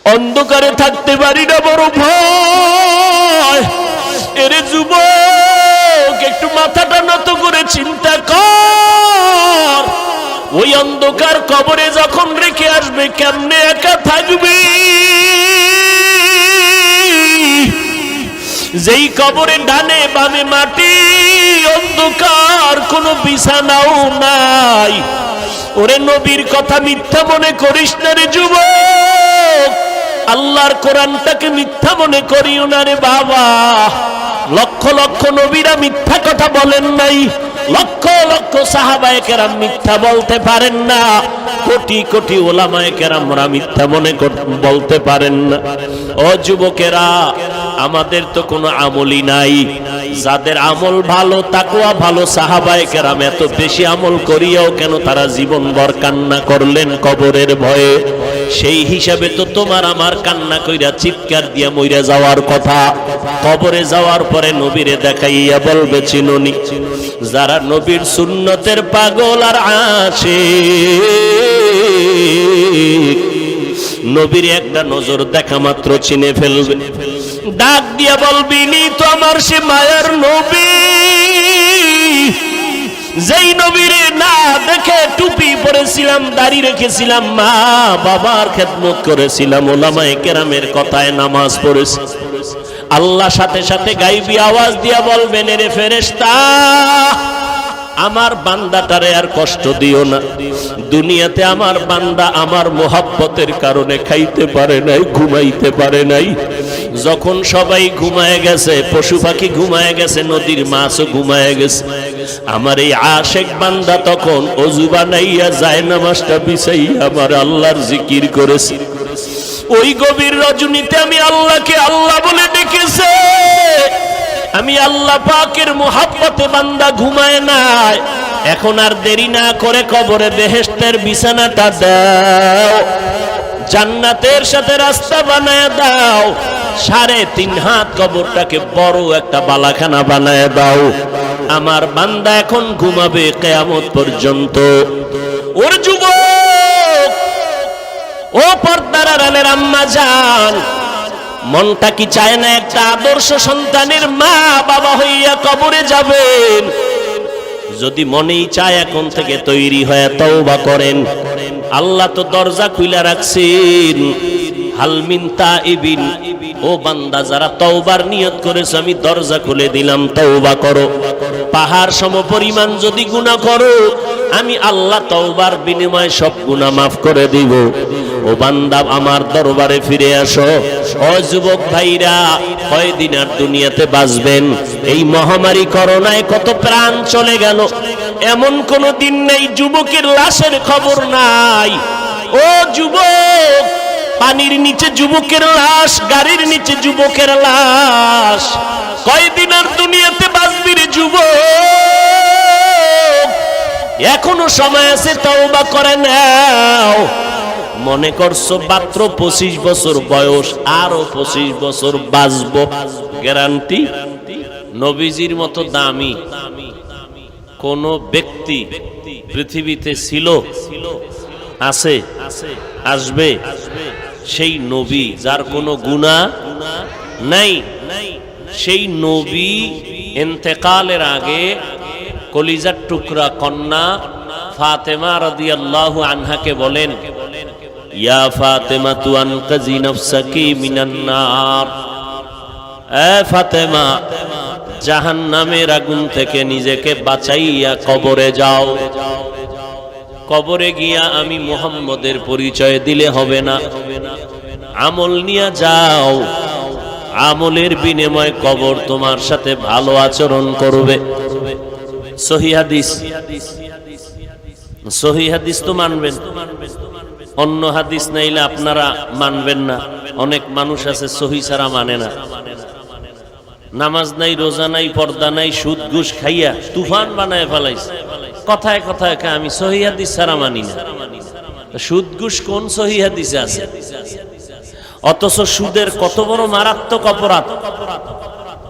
অন্ধকারে থাকতে পারি না, বড় ভয়। এরে যুবক, একটু মাথাটা নত করে চিন্তা কর, ওই অন্ধকার কবরে যখন রেখে আসবে কেমনে একা থাকবে? যেই কবরে ডানে বামে মাটি, অন্ধকার, কোনো বিছানাও নাই। ওরে নবীর কথা মিথ্যা মনে করিস না রে যুবক, আল্লাহর কোরআনটাকে মিথ্যা মনে করিও না রে বাবা। লক্ষ লক্ষ নবীরা মিথ্যা কথা বলেন নাই, লক্ষ লক্ষ সাহাবায়ে কেরাম মিথ্যা বলতে পারেন না, কোটি কোটি ওলামায়ে কেরামরা মিথ্যা মনে বলতে পারেন না। ও যুবকেরা, আমাদের তো কোনো আমলই নাই। যাদের আমল ভালো, তাকওয়া ভালো, সাহাবায়ে কেরাম এত বেশি আমল করিয়াও কেন তারা জীবনভর কান্না করলেন কবরের ভয়ে? সেই হিসাবে তো তোমার আমার কান্না কইরা চিৎকার দিয়া মইরা যাওয়ার কথা। কবরে যাওয়ার পরে নবীরে দেখাইয়া বলবে চিনুনি। যারা নবীর সুন্নতের পাগল আর আশিক, নবীর একটা নজর দেখা মাত্র চিনে ফেলবে। ডাক দিয়া বলবি, নি তো আমার সে মায়ার নবী, যেই নবীরে না দেখে টুপি পরেছিলাম, দাড়ি রেখেছিলাম, মা বাবার খেদমত করেছিলাম, ওলামায়ে কেরামের কথায় নামাজ পড়েছি। আল্লাহ সাথে সাথে গাইবি আওয়াজ দিয়া বলবেন, রে ফেরেশতা, আমার বান্দাটারে আর কষ্ট দিও না। দুনিয়াতে আমার বান্দা আমার মোহাব্বতের কারণে খাইতে পারে নাই, ঘুমাইতে পারে নাই। যখন সবাই ঘুমায় গেছে, পশু পাখি ঘুমায় গেছে, নদীর মাছও ঘুমায় গেছে, আমার এই আশেক বান্দা তখন ওযু বানাইয়া জায়নামাজটা বিছাইয়া আমার আল্লাহর জিকির করেছে। ওই গভীর রজনীতে আমি আল্লাহকে আল্লাহ বলে ডেকেছে। আমি আল্লাহ পাকের মোহাব্বতে বান্দা ঘুমায় নাই। এখন আর দেরি না করে কবরে বেহেশতের বিছানাটা দাও, জান্নাতের সাথে রাস্তা বানায় দাও, 3.5 হাত কবরটাকে বড় একটা বালাখানা বানায় দাও। আমার বান্দা এখন ঘুমাবে কিয়ামত পর্যন্ত। ওর যুবক, ও পর্দার আড়ালের আম্মা জান, মনটা কি চায় না একটা আদর্শ সন্তানের মা বাবা হইয়া কবরে যাবেন? যদি মনেই চায়, এখন থেকে তৈরি হয়ে তওবা করেন। আল্লাহ তো দরজা খুলে রাখছেন, হাল মিন তাইবিন, ও বান্দা যারা তওবার নিয়ত করেছো আমি দরজা খুলে দিলাম, তওবা করো। পাহাড় সমপরিমাণ যদি গুনাহ করো, আমি আল্লাহ তওবার বিনিময়ে সব গুনাহ মাফ করে দিব। ও বান্দা, আমার দরবারে ফিরে আসো। ও যুবক ভাইরা, কয়দিন আর দুনিয়াতে বাঁচবেন? এই মহামারী করোনায় কত প্রাণ চলে গেল, এমন কোন দিন নেই যুবকের লাশের খবর নাই। ও যুবক, পানির নিচে যুবকের লাশ, গাড়ির নিচে যুবকের লাশ। কয়দিন আর দুনিয়াতে বাঁচবি রে যুবক? এখনো সময় আছে, তওবা করে নাও। মনে করছো মাত্র 25 বছর বয়স, আরো 25 বছর বাঁচবো, গ্যারান্টি? নবীজির মতো দামি কোন ব্যক্তি পৃথিবীতে ছিল, আছে, আসবে? সেই নবী যার কোনো গুনাহ নাই, সেই নবী ইন্তেকালের আগে কলিজার টুকরা কন্যা ফাতেমা রাদিয়াল্লাহু আনহাকে বলেন, ইয়া ফাতেমা তু আনকাজি নাফসাকি মিনান নার, এ ফাতেমা, জাহান্নামের আগুন থেকে নিজেকে বাঁচাইয়া কবরে যাও। কবরে গিয়া আমি মুহাম্মদের পরিচয় দিলে হবে না, আমল নিয়ে যাও। আমলের বিনিময়ে কবর তোমার সাথে ভালো আচরণ করবে। সহিহ হাদিস, সহিহ হাদিস তো মানবেন, অন্য হাদিস নাইলে আপনারা মানবেন না। অনেক মানুষ আছে সহিহ ছাড়া মানে না, নামাজ নাই, রোজা নাই, পর্দা নাই, সুদ ঘুষ খাইয়া তুফান বানায় ফেলাইছে। কথায় কথায় আমি সহিহ হাদিস ছাড়া মানি না। সুদ ঘুষ কোন সহিহ হাদিসে আছে? অথচ সুদের কত বড় মারাত্মক অপরাধ।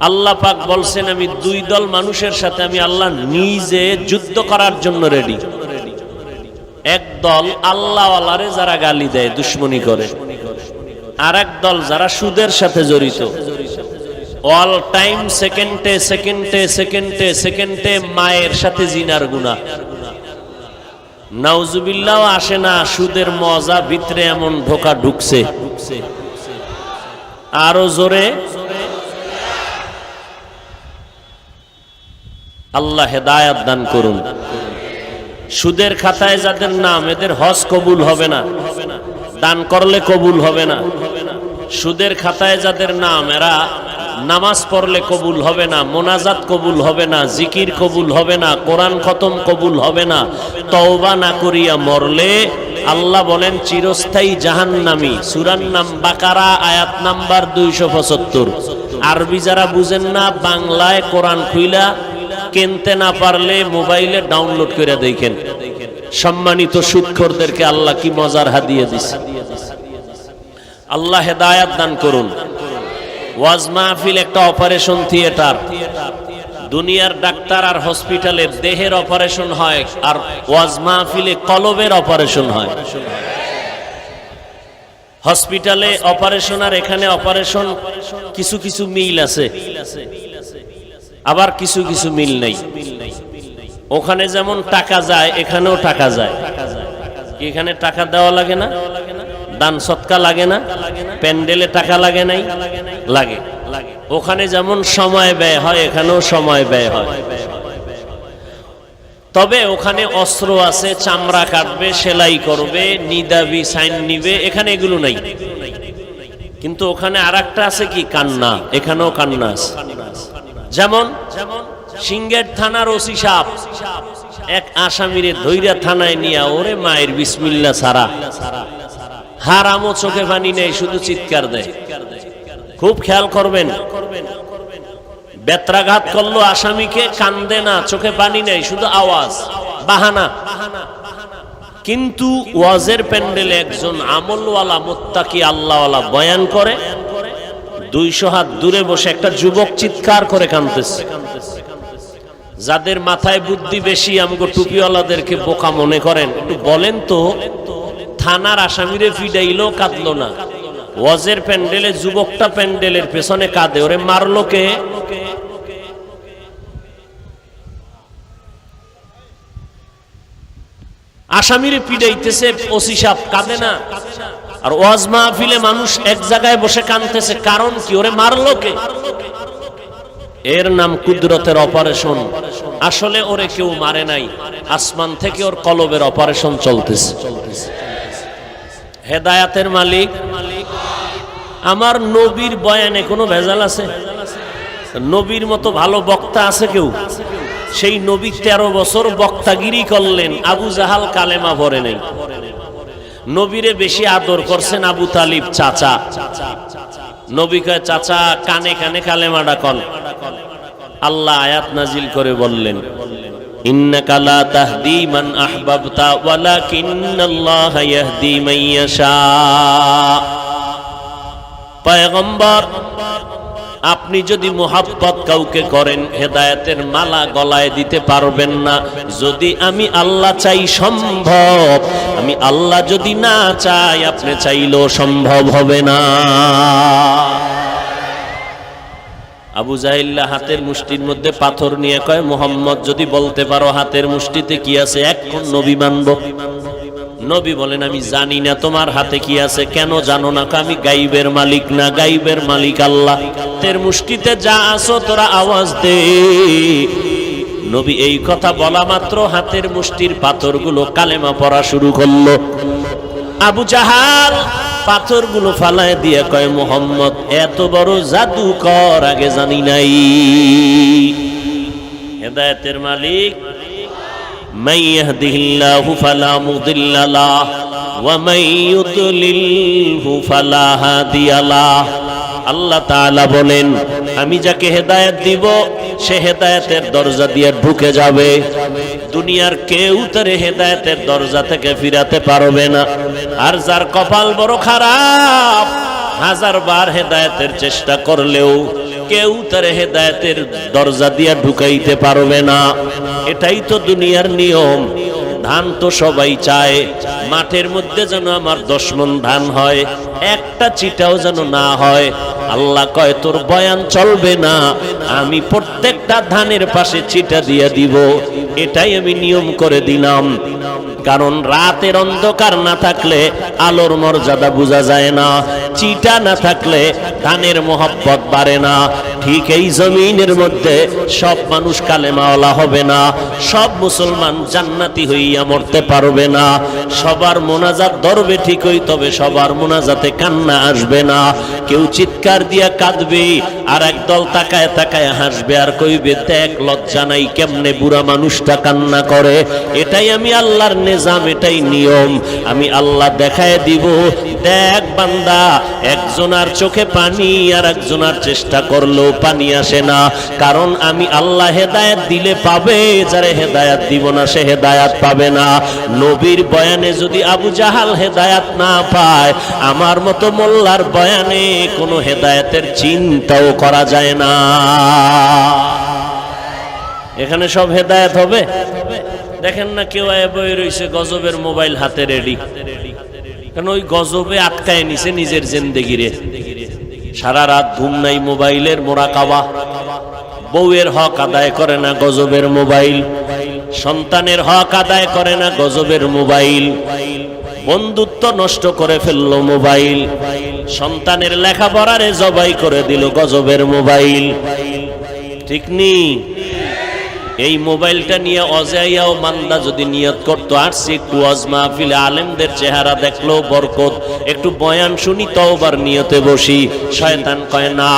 আল্লাহ পাক বলছেন, আমি 2 দল মানুষের সাথে আমি আল্লাহ নিজে যুদ্ধ করার জন্য রেডি। এক দল আল্লাহওয়ালারে যারা গালি দেয়, দুশ্মনী করে, আরেক দল যারা সুদের সাথে জড়িত, অল টাইম সেকেন্ডে সেকেন্ডে সেকেন্ডে সেকেন্ডে মায়ের সাথে জিনার গুনাহ। নাউজুবিল্লাহ আসে না, সুদের মজা ভিতরে এমন ঢোকা ঢুকছে। আরো জোরে, আল্লাহ হেদায়েত দান করুন। সুদের খাতায় যাদের নাম, এদের হজ কবুল হবে না, দান করলে কবুল হবে না। সুদের খাতায় যাদের নাম, এরা নামাজ পড়লে কবুল হবে না, মোনাজাত কবুল হবে না, জিকির কবুল হবে না, কোরআন খতম কবুল হবে না। তওবা না করিয়া মরলে আল্লাহ বলেন চিরস্থায়ী জাহান্নামী। সূরার নাম বাকারা, আয়াত নাম্বার 275। আরবি যারা বুঝেন না, বাংলায় কোরআন খুইলা কিনতে না পারলে মোবাইলে ডাউনলোড করে দেখেন। সম্মানিত সুদখোরদেরকে আল্লাহ কি মজার হাদিয়া দিছে। আল্লাহ হেদায়েত দান করুন। ওয়াজ মাহফিল একটা অপারেশন থিয়েটার। দুনিয়ার ডাক্তার আর হসপিটালে দেহের অপারেশন হয়, আর ওয়াজ মাহফিলে কলবের অপারেশন হয়। হসপিটালে অপারেশন আর এখানে অপারেশন কিছু কিছু মিল আছে, আবার কিছু কিছু মিল নেই। ওখানে যেমন টাকা যায়, এখানেও টাকা যায়। এখানে টাকা দেওয়া লাগে না, দান সৎকা লাগে না, প্যান্ডেলে টাকা লাগে নাই, লাগে। ওখানে যেমন সময় ব্যয় হয়, এখানেও সময় ব্যয় হয়। তবে ওখানে অস্ত্র আছে, চামড়া কাটবে, সেলাই করবে, নিদাবি সাইন নিবে, এখানে এগুলো নাই। কিন্তু ওখানে আরেকটা আছে কি, কান্না। এখানেও কান্না আছে। যেমন সিংহের থানার ওসি সাহেব এক আসামিরে ধইরা থানায় নিয়া, ওরে মায়ের বিসমিল্লাহ ছাড়া হারামও চোখে পানি নেই, শুধু চিৎকার দেয়। খুব খেয়াল করবেন, বেত্রাঘাত করলো আসামিকে, কান্দে না, চোখে পানি নেই, শুধু আওয়াজ, বাহানা। কিন্তু ওয়াজের প্যান্ডেলে একজন আমলওয়ালা মুত্তাকি আল্লাহওয়ালা বয়ান করে, 200 হাত দূরে বসে একটা যুবক চিৎকার করে কাঁদতেছে। যাদের মাথায় বুদ্ধি বেশি, আমগো টুপিওয়ালাদেরকে বোকা মনে করেন। একটু বলেন তো, থানার আসামিরে ফিডাইলো, কাঁদলো না। ওয়াজের প্যান্ডেলে যুবকটা প্যান্ডেলের পেছনে কাঁদে, ওরে মারলো কে? আসামিরে পিডাইতেছে ওসি সাহেব, কাঁদে না। আর ওয়াজ মাহফিলে মানুষ এক জায়গায় বসে কাঁদতেছে, কারণ কি? ওরে মারলো কে? এর নাম কুদরতের অপারেশন। আসলে ওরে কেউ মারে নাই, আসমান থেকে ওর কলবের অপারেশন চলতেছে। হেদায়াতের মালিক আমার নবীর বয়ানে কোনো ভেজাল আছে? নবীর মতো ভালো বক্তা আছে কেউ? সেই নবী 13 বছর বক্তাগিরি করলেন, আবু জাহাল কালেমা পড়ে নাই। নবীরে বেশি আদর করছেন আবু তালিব চাচা। নবী কয়, চাচা কানে কানে কালেমাটা কন। আল্লাহ আয়াত নাজিল করে বললেন, ইন্নাকা লা তাহদি মান আহবাবতা ওয়ালাকিন্নাল্লাহা ইয়াহদি মান ইয়াশা। পয়গম্বর, আপনি যদি মোহাব্বত কাউকে করেন, হেদায়েতের মালা গলায় দিতে পারবেন না। যদি আমি আল্লাহ চাই সম্ভব, আমি আল্লাহ যদি না চাই, আপনি চাইলেও সম্ভব হবে না। আবু জাহিল্লা হাতের মুষ্টির মধ্যে পাথর নিয়ে কয়, মুহাম্মদ যদি বলতে পারো হাতের মুষ্টিতে কি আছে, এখন নবী মানব। নবী বলেন, আমি জানি না তোমার হাতে কি আছে। কেন জানো না? আমি গাইবের মালিক না, গাইবের মালিক আল্লাহ। হাতের মুষ্টিতে যা আছো তোরা আওয়াজ দে। নবী এই কথা বলা মাত্র হাতের মুষ্টির পাথরগুলো কালেমা পড়া শুরু করলো। আবু জাহাল পাথরগুলো ফালায় দিয়ে কয়, মুহাম্মদ এত বড় জাদুকর আগে জানি নাই। হেদায়েতের মালিক মান ইয়াহদিহিল্লাহু ফালা মুদিল্লা লাহু ওয়া মান ইউদ্লিলহু ফালা হাদিয়া লাহু। আল্লাহ তাআলা বলেন, আমি যাকে হেদায়েত দিব সে হেদায়েতের দরজা দিয়ে ঢুকে যাবে। দুনিয়ার কেউ তার হেদায়েতের দরজা থেকে ফিরাতে পারবে না। আর যার কপাল বড় খারাপ, 1000 বার হেদায়েতের চেষ্টা করলেও কেউ তার হেদায়েতের দরজা দিয়ে ঢুকাইতে পারবে না। এটাই তো দুনিয়ার নিয়ম। ধান তো সবাই চায়, মাঠের মধ্যে যেন আমার 10 মণ ধান হয়, একটা চিটাও যেন না হয়। আল্লাহ কয় তোর বয়ান চলবে না, আমি প্রত্যেকটা ধানের পাশে চিটা দিয়ে দিব। এটাই আমি নিয়ম করে দিলাম, কারণ রাতের অন্ধকার না থাকলে আলোর মর্যাদা বোঝা যায় না, চিটা না থাকলে ধানের মোহাব্বত বাড়ে না। ঠিক এই জমিনের মধ্যে সব মানুষ কালেমাওয়ালা হবে না, সব মুসলমান জান্নাতি হইয়া মরতে পারবে না। সবার মোনাজাত ধরবে ঠিকই, তবে সবার মোনাজাতে কান্না আসবে না। কেউ চিৎকার দিয়া কাঁদবে, আর একদল তাকায় তাকায় হাসবে আর কইবে দেখ লজ্জা নাই কেমনে বুড়া মানুষটা কান্না করে। এটাই আমি আল্লাহর নিজাম, এটাই নিয়ম। আমি আল্লাহ দেখায় দিব, দেখ বান্দা, একজনার চোখে পানি আর একজনার চেষ্টা করলেও পানি আসে না, কারণ আমি আল্লাহ হেদায়েত দিলে পাবে, যারে হেদায়েত দিব না সে হেদায়েত পাবে না। নবীর বয়ানে যদি আবু জাহাল হেদায়েত না পায়, আমার মতো মোল্লার বয়ানে কোনো হেদায়েতের চিন্তাও করা যায় না। এখানে সব হেদায়েত হবে। দেখেন না কেউ বই রয়েছে গজবের মোবাইল হাতে রেডি, কারণ ওই গজবে আটকায় নিছে নিজের জিন্দেগিরে। সারা রাত ঘুম নাই, মোবাইলের মোরাকাবা। বউয়ের হক আদায় করে না, গজবের মোবাইল। সন্তানের হক আদায় করে না, গজবের মোবাইল। বন্ধুত্ব নষ্ট করে ফেললো মোবাইল। সন্তানের লেখাপড়ারে জবাই করে দিল গজবের মোবাইল। ঠিক নি? এই মোবাইলটা নিয়ে অজাইয়াও মান্দা যদি নিয়ত করতো আসছি একটু ওয়াজ মাহফিলে আলেমদের চেহারা দেখলো বরকত, একটু বয়ান শুনি তওবার নিয়তে বসি, শয়তান কয় না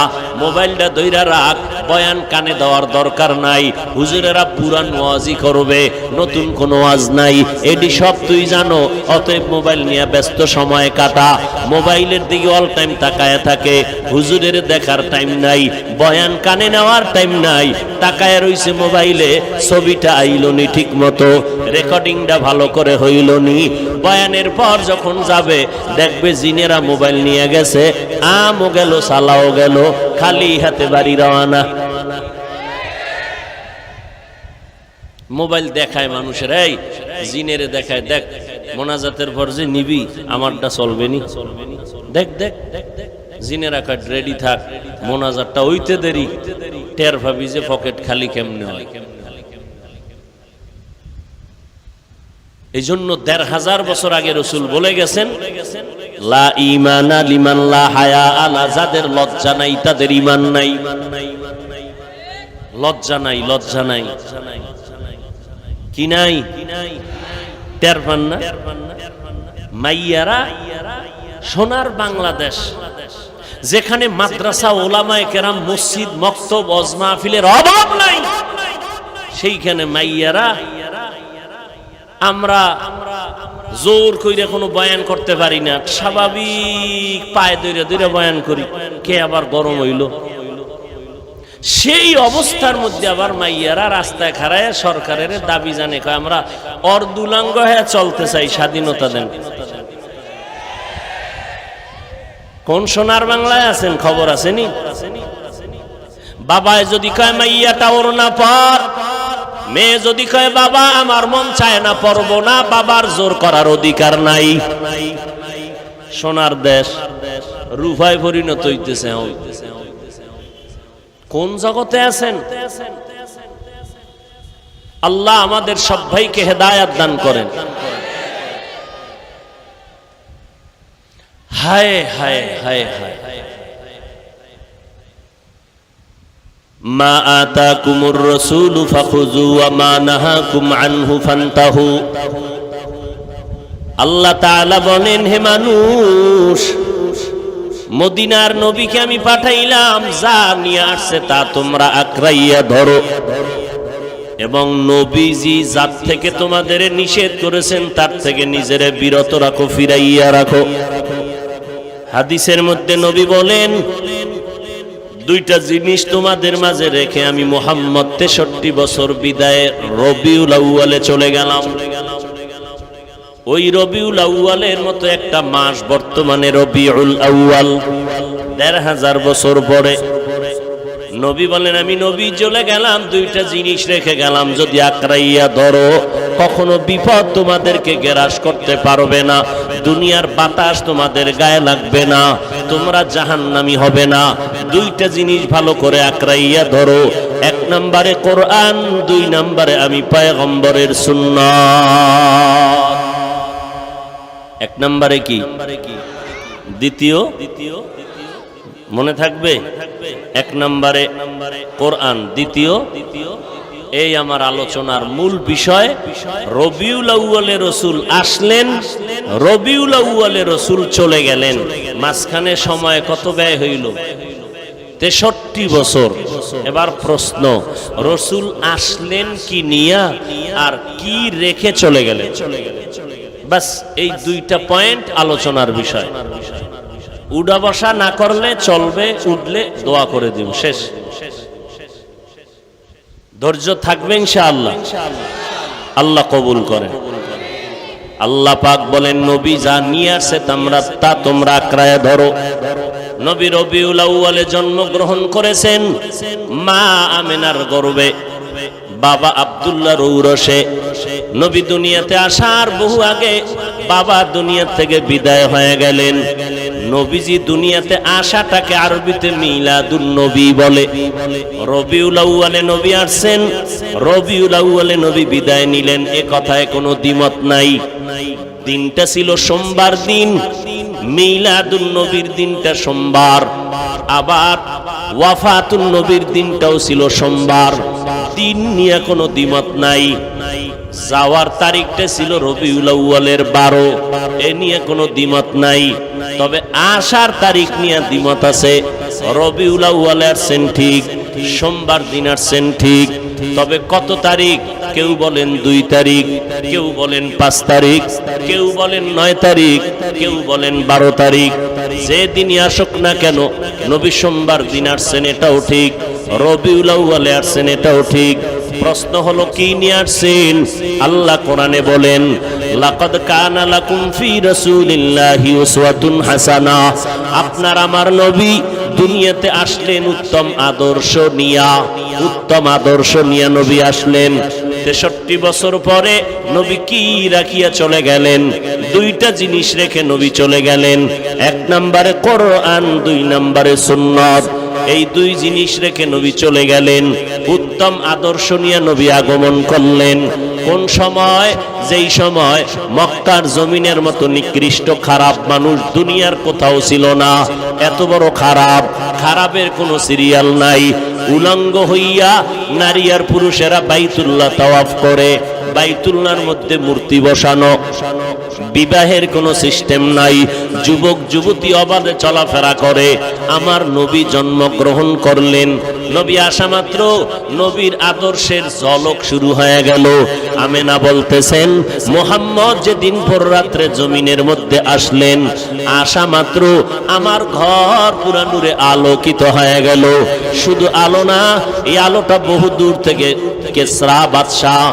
মোবাইলটা দইরা রাখ, বয়ান কানে দেওয়ার দরকার নাই, হুজুরেরা পুরান ওয়াজই করবে, নতুন কোনো ওয়াজ নাই, এডি সব তুই জানো। অতএব মোবাইল নিয়ে ব্যস্ত সময় কাটা, মোবাইলের দিকে অল টাইম তাকায় থাকে, হুজুরের দেখার টাইম নাই, বয়ান কানে নেওয়ার টাইম নাই, তাকায় রইছে মোবাইলে। ছবিটা আইলো নি ঠিক মতো, রেকর্ডিংটা ভালো করে হইল নি। বয়ানের পর যখন যাবে দেখবে জিনেরা মোবাইল নিয়ে গেছে, আমও গেল সালাও গেল, খালি হাতে বাড়ি রওয়ানা। মোবাইল দেখায় মানুষের, এই জিনেরে দেখায়, দেখ মোনাজাতের পর যে নিবি আমারটা চলবে নি, দেখ দেখ জিনেরা কয় রেডি থাক, মোনাজাতটা হইতে দেরি, টের ভাবি যে পকেট খালি কেমনে হয়। এই জন্য ১৫০০ বছর আগে রসুল বলে গেছেন, লা ঈমানা লিমান লা হায়া আলা, যাদের লজ্জা নাই তাদের ঈমান নাই। লজ্জা নাই, লজ্জা নাই, কি নাই? টের পান না? মাইয়ারা সোনার বাংলাদেশ, যেখানে মাদ্রাসা, ওলামায়ে কেরাম, মসজিদ, মক্তব, ওয়াজ মাহফিলের অভাব নাই, সেইখানে মাইয়ারা আমরা জোর কইরা কোনো বয়ান করতে পারি না, স্বাভাবিক পায়ে দইরা দইরা বয়ান করি, কে আবার গরম হইল। সেই অবস্থার মধ্যে আবার মাইয়ারা রাস্তায় খাড়ায় সরকারের দাবি জানে, কয় আমরা অর্ধুলাঙ্গ হয়ে চলতে চাই, স্বাধীনতা দেন। কোন সোনার বাংলায় আছেন? খবর আসেনি? বাবায় যদি কয় মাইয়াটা ওর না পর, মেয়ে যদি কয় বাবা আমার মন চায় না পড়ব না, বাবার জোর করার অধিকার নাই। সোনার দেশ রূপায় পরিণত হইতেছে। কোন জগতে আছেন? আল্লাহ আমাদের সব ভাইকে হেদায়েত দান করেন। হায় হায় হায় হায়, মা আতাকুমুর রাসূলু ফাখুযু ওয়া মা নাহাকুম আনহু ফান্তাহু। আল্লাহ তাআলা বলেন, হে মানুষ, মদিনার নবীকে আমি পাঠাইলাম, যা নিয়ে আসছে তা তোমরা আঁকড়াইয়া ধরো, এবং নবীজি যার থেকে তোমাদের নিষেধ করেছেন তার থেকে নিজেরে বিরত রাখো, ফিরাইয়া রাখো। হাদিসের মধ্যে নবী বলেন, দুইটা জিনিস তোমাদের মাঝে রেখে আমি মুহাম্মদ 63 বছর বিদায়ে রবিউল আউয়ালে চলে গেলাম। ওই রবিউল আউয়ালের মতো একটা মাস বর্তমানে রবিউল আউয়াল ১৫০০ বছর পরে নবী বলেন আমি নবী চলে গেলাম, দুইটা জিনিস রেখে গেলাম, যদি আকড়াইয়া ধরো কখনো বিপদ তোমাদেরকে গ্রাস করতে পারবে না, দুনিয়ার বাতাস তোমাদের গায়ে লাগবে না, তোমরা জাহান্নামী হবে না। দুইটা জিনিস ভালো করে আকড়াইয়া ধরো, এক নম্বরে কোরআন, দুই নম্বরে আমি পয়গম্বরের সুন্নাত। এক নম্বরে কি? দ্বিতীয় মনে থাকবে, এক নম্বরে কোরআন, দ্বিতীয় এই আমার আলোচনার মূল বিষয়। রবিউল আউয়ালে রসুল আসলেন, রবিউল আউয়ালে রসুল চলে গেলেন, মাঝখানে সময় কত ব্যয় হইল? 63 বছর। এবার প্রশ্ন, রসুল আসলেন কি নিয়া আর কি রেখে চলে গেলেন? বাস এই দুইটা পয়েন্ট আলোচনার বিষয়। উড়া বসা না করলে চলবে, উঠলে দোয়া করে দিব, শেষ। ধৈর্য থাকবে ইনশাআল্লাহ, আল্লাহ কবুল করেন। আল্লাহ পাক বলেন নবী যা নিয়ে আসে তা তোমরা আঁকড়ায় ধরো। নবী রবিউল আউয়ালে জন্মগ্রহণ করেছেন মা আমেনার গর্ভে, বাবা আব্দুল্লাহর ঔরসে। নবী দুনিয়াতে আসার বহু আগে বাবা দুনিয়া থেকে বিদায় হয়ে গেলেন। নবীজি দুনিয়াতে আসাটাকে আরবিতে মিলাদুন নবী বলে। রবিউল আউয়ালে নবী আসছেন, রবিউল আউয়ালে নবী বিদায় নিলেন, এ কথায় কোনো দ্বিমত নাই। দিনটা ছিল সোমবার দিন, মিলাদুন নবীর দিনটা সোমবার, আবার ওয়াফাতুন নবীর দিনটাও ছিল সোমবার। দিন নিয়ে কোনো দ্বিমত নাই। যাওয়ার তারিখটা ছিল রবিউল আউয়ালের 12, এ নিয়ে কোনো দ্বিমত নাই। তবে আসার তারিখ নিয়ে দ্বিমত আছে। রবিউল আউয়ালে আসছেন ঠিক, সোমবার দিন আসছেন ঠিক, তবে কত তারিখ? কেউ বলেন 2 তারিখ, কেউ বলেন 5 তারিখ, কেউ বলেন 9 তারিখ, কেউ বলেন 12 তারিখ। যে দিনই আসুক না কেন, নবী সোমবার দিন আসছেন এটাও ঠিক, রবিউল আউয়ালে আসছেন এটাও ঠিক। প্রশ্ন হলো কি নিয়ে আসছেন? আল্লাহ কোরআনে বলেন লাকাদ কানা লাকুম ফি রাসূলিল্লাহি উসওয়াতুন হাসানাহ। আপনার আমার নবী দুনিয়াতে আসলেন উত্তম আদর্শ নিয়া, উত্তম আদর্শ নিয়া নবী আসলেন। 63 বছর পরে নবী কি রাখিয়া চলে গেলেন? দুইটা জিনিস রেখে নবী চলে গেলেন, এক নম্বরে কোরআন, 2 নম্বরে সুন্নাত। এই 2 জিনিস রেখে নবী চলে গেলেন, উত্তম আদর্শ নিয়ে নবী আগমন করলেন। কোন সময়? যেই সময় মক্কার জমিনের মতো নিকৃষ্ট খারাপ মানুষ দুনিয়ার কোথাও ছিল না। এত বড় খারাপ, খারাপের কোনো সিরিয়াল নাই। উলঙ্গ হইয়া নারী আর পুরুষেরা বাইতুল্লাহ তাওয়াফ করে, বাইতুল্লাহর মধ্যে মূর্তি বসানো, বিবাহের কোনো সিস্টেম নাই, যুবক যুবতী অবাধে চলাফেরা করে। আমার নবী জন্মগ্রহণ করলেন, নবী আসা মাত্র নবীর আদর্শের ঝলক শুরু হয়ে গেল। আমেনা বলতেছেন মুহাম্মদ যেদিন ভোর রাত্রে জমিনের মধ্যে আসলেন, আসা মাত্র আমার ঘর পুরা নূরে আলোকিত হয়ে গেল। শুধু আলো না, এই আলোটা বহু দূর থেকে কিসরা বাদশাহ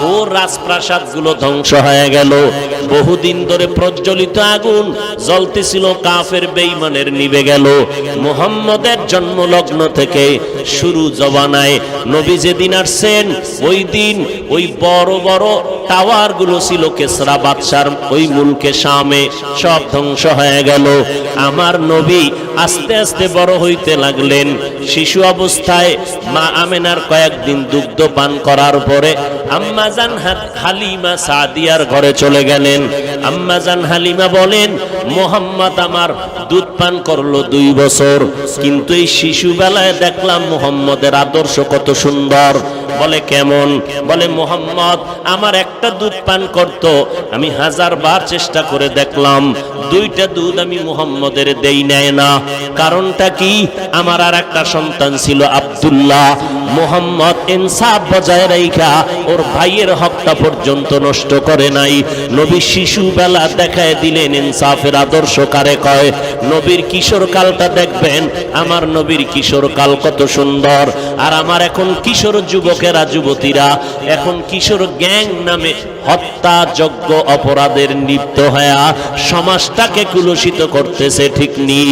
ও রাজপ্রাসাদ গুলো ধ্বংস হয়ে গেল। বহুদিন ধরে প্রজ্বলিত আগুন জ্বলতেছিল কাফের বেঈমানের নিভে গেল। মুহাম্মদের জন্ম লগ্ন থেকে শুরু জবানায় নবী যেদিন আসছেন ওই দিন ওই বড় বড় টাওয়ার গুলো ছিল কিসরা বাদশার ওই মুলকে শামে, সব ধ্বংস হয়ে গেল। আমার নবী আস্তে আস্তে বড় হইতে লাগলেন। শিশু অবস্থায় মা আমেনার কয়েকদিন দুগ্ধ পান করার পরে আম্মাজান হালিমা সাদিয়ার ঘরে চলে গেলেন। আম্মাজান হালিমা বলেন মুহাম্মদ আমার দুধ পান করলো 2 বছর, কিন্তু এই শিশু বেলায় দেখলাম মুহাম্মদের আদর্শ কত সুন্দর। বলে কেমন? বলে মুহাম্মদ আমার একটা দুধ পান করত, আমি 1000 বার চেষ্টা করে দেখলাম 2টা দুধ আমি মুহাম্মদের দেই নেয় না। কারণটা কি? আমার আর একটা সন্তান ছিল আব্দুল্লাহ। মুহাম্মদ ইনসাফ বজায় রাখা ওর ভাইয়ের হকটা পর্যন্ত নষ্ট করে নাই। নবী শিশু বেলা দেখায় দিলেন ইনসাফের আদর্শ কারে কয়। নবীর কিশোর কালটা দেখবেন, আমার নবীর কিশোর কাল কত সুন্দর। আর আমার এখন কিশোর যুবকেরা যুবতীরা এখন কিশোর গ্যাং নামে হত্যাযোগ্য অপরাধের লিপ্ত হয়ে সমাজটাকে কুলুষিত করতেছে, ঠিক নেই?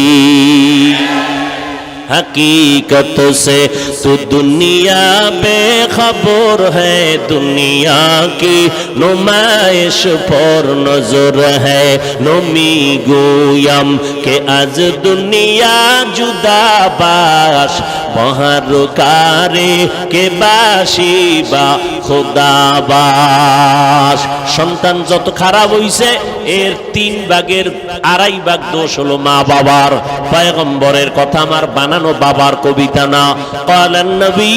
हकीकत से, तू दुनिया बेखबर है, दुनिया की नुमाइश पर नजर है। नमी गोयम के आज दुनिया जुदाबाश, बहार कारे के बासी বা খোদাবাস। সন্তান যত খারাপ হইছে এর 3 ভাগের 2.5 ভাগ দোষ হলো মা বাবার। পয়গম্বরের কথা আমার বানানো বাবার কবিতা না। ক্বালান নবী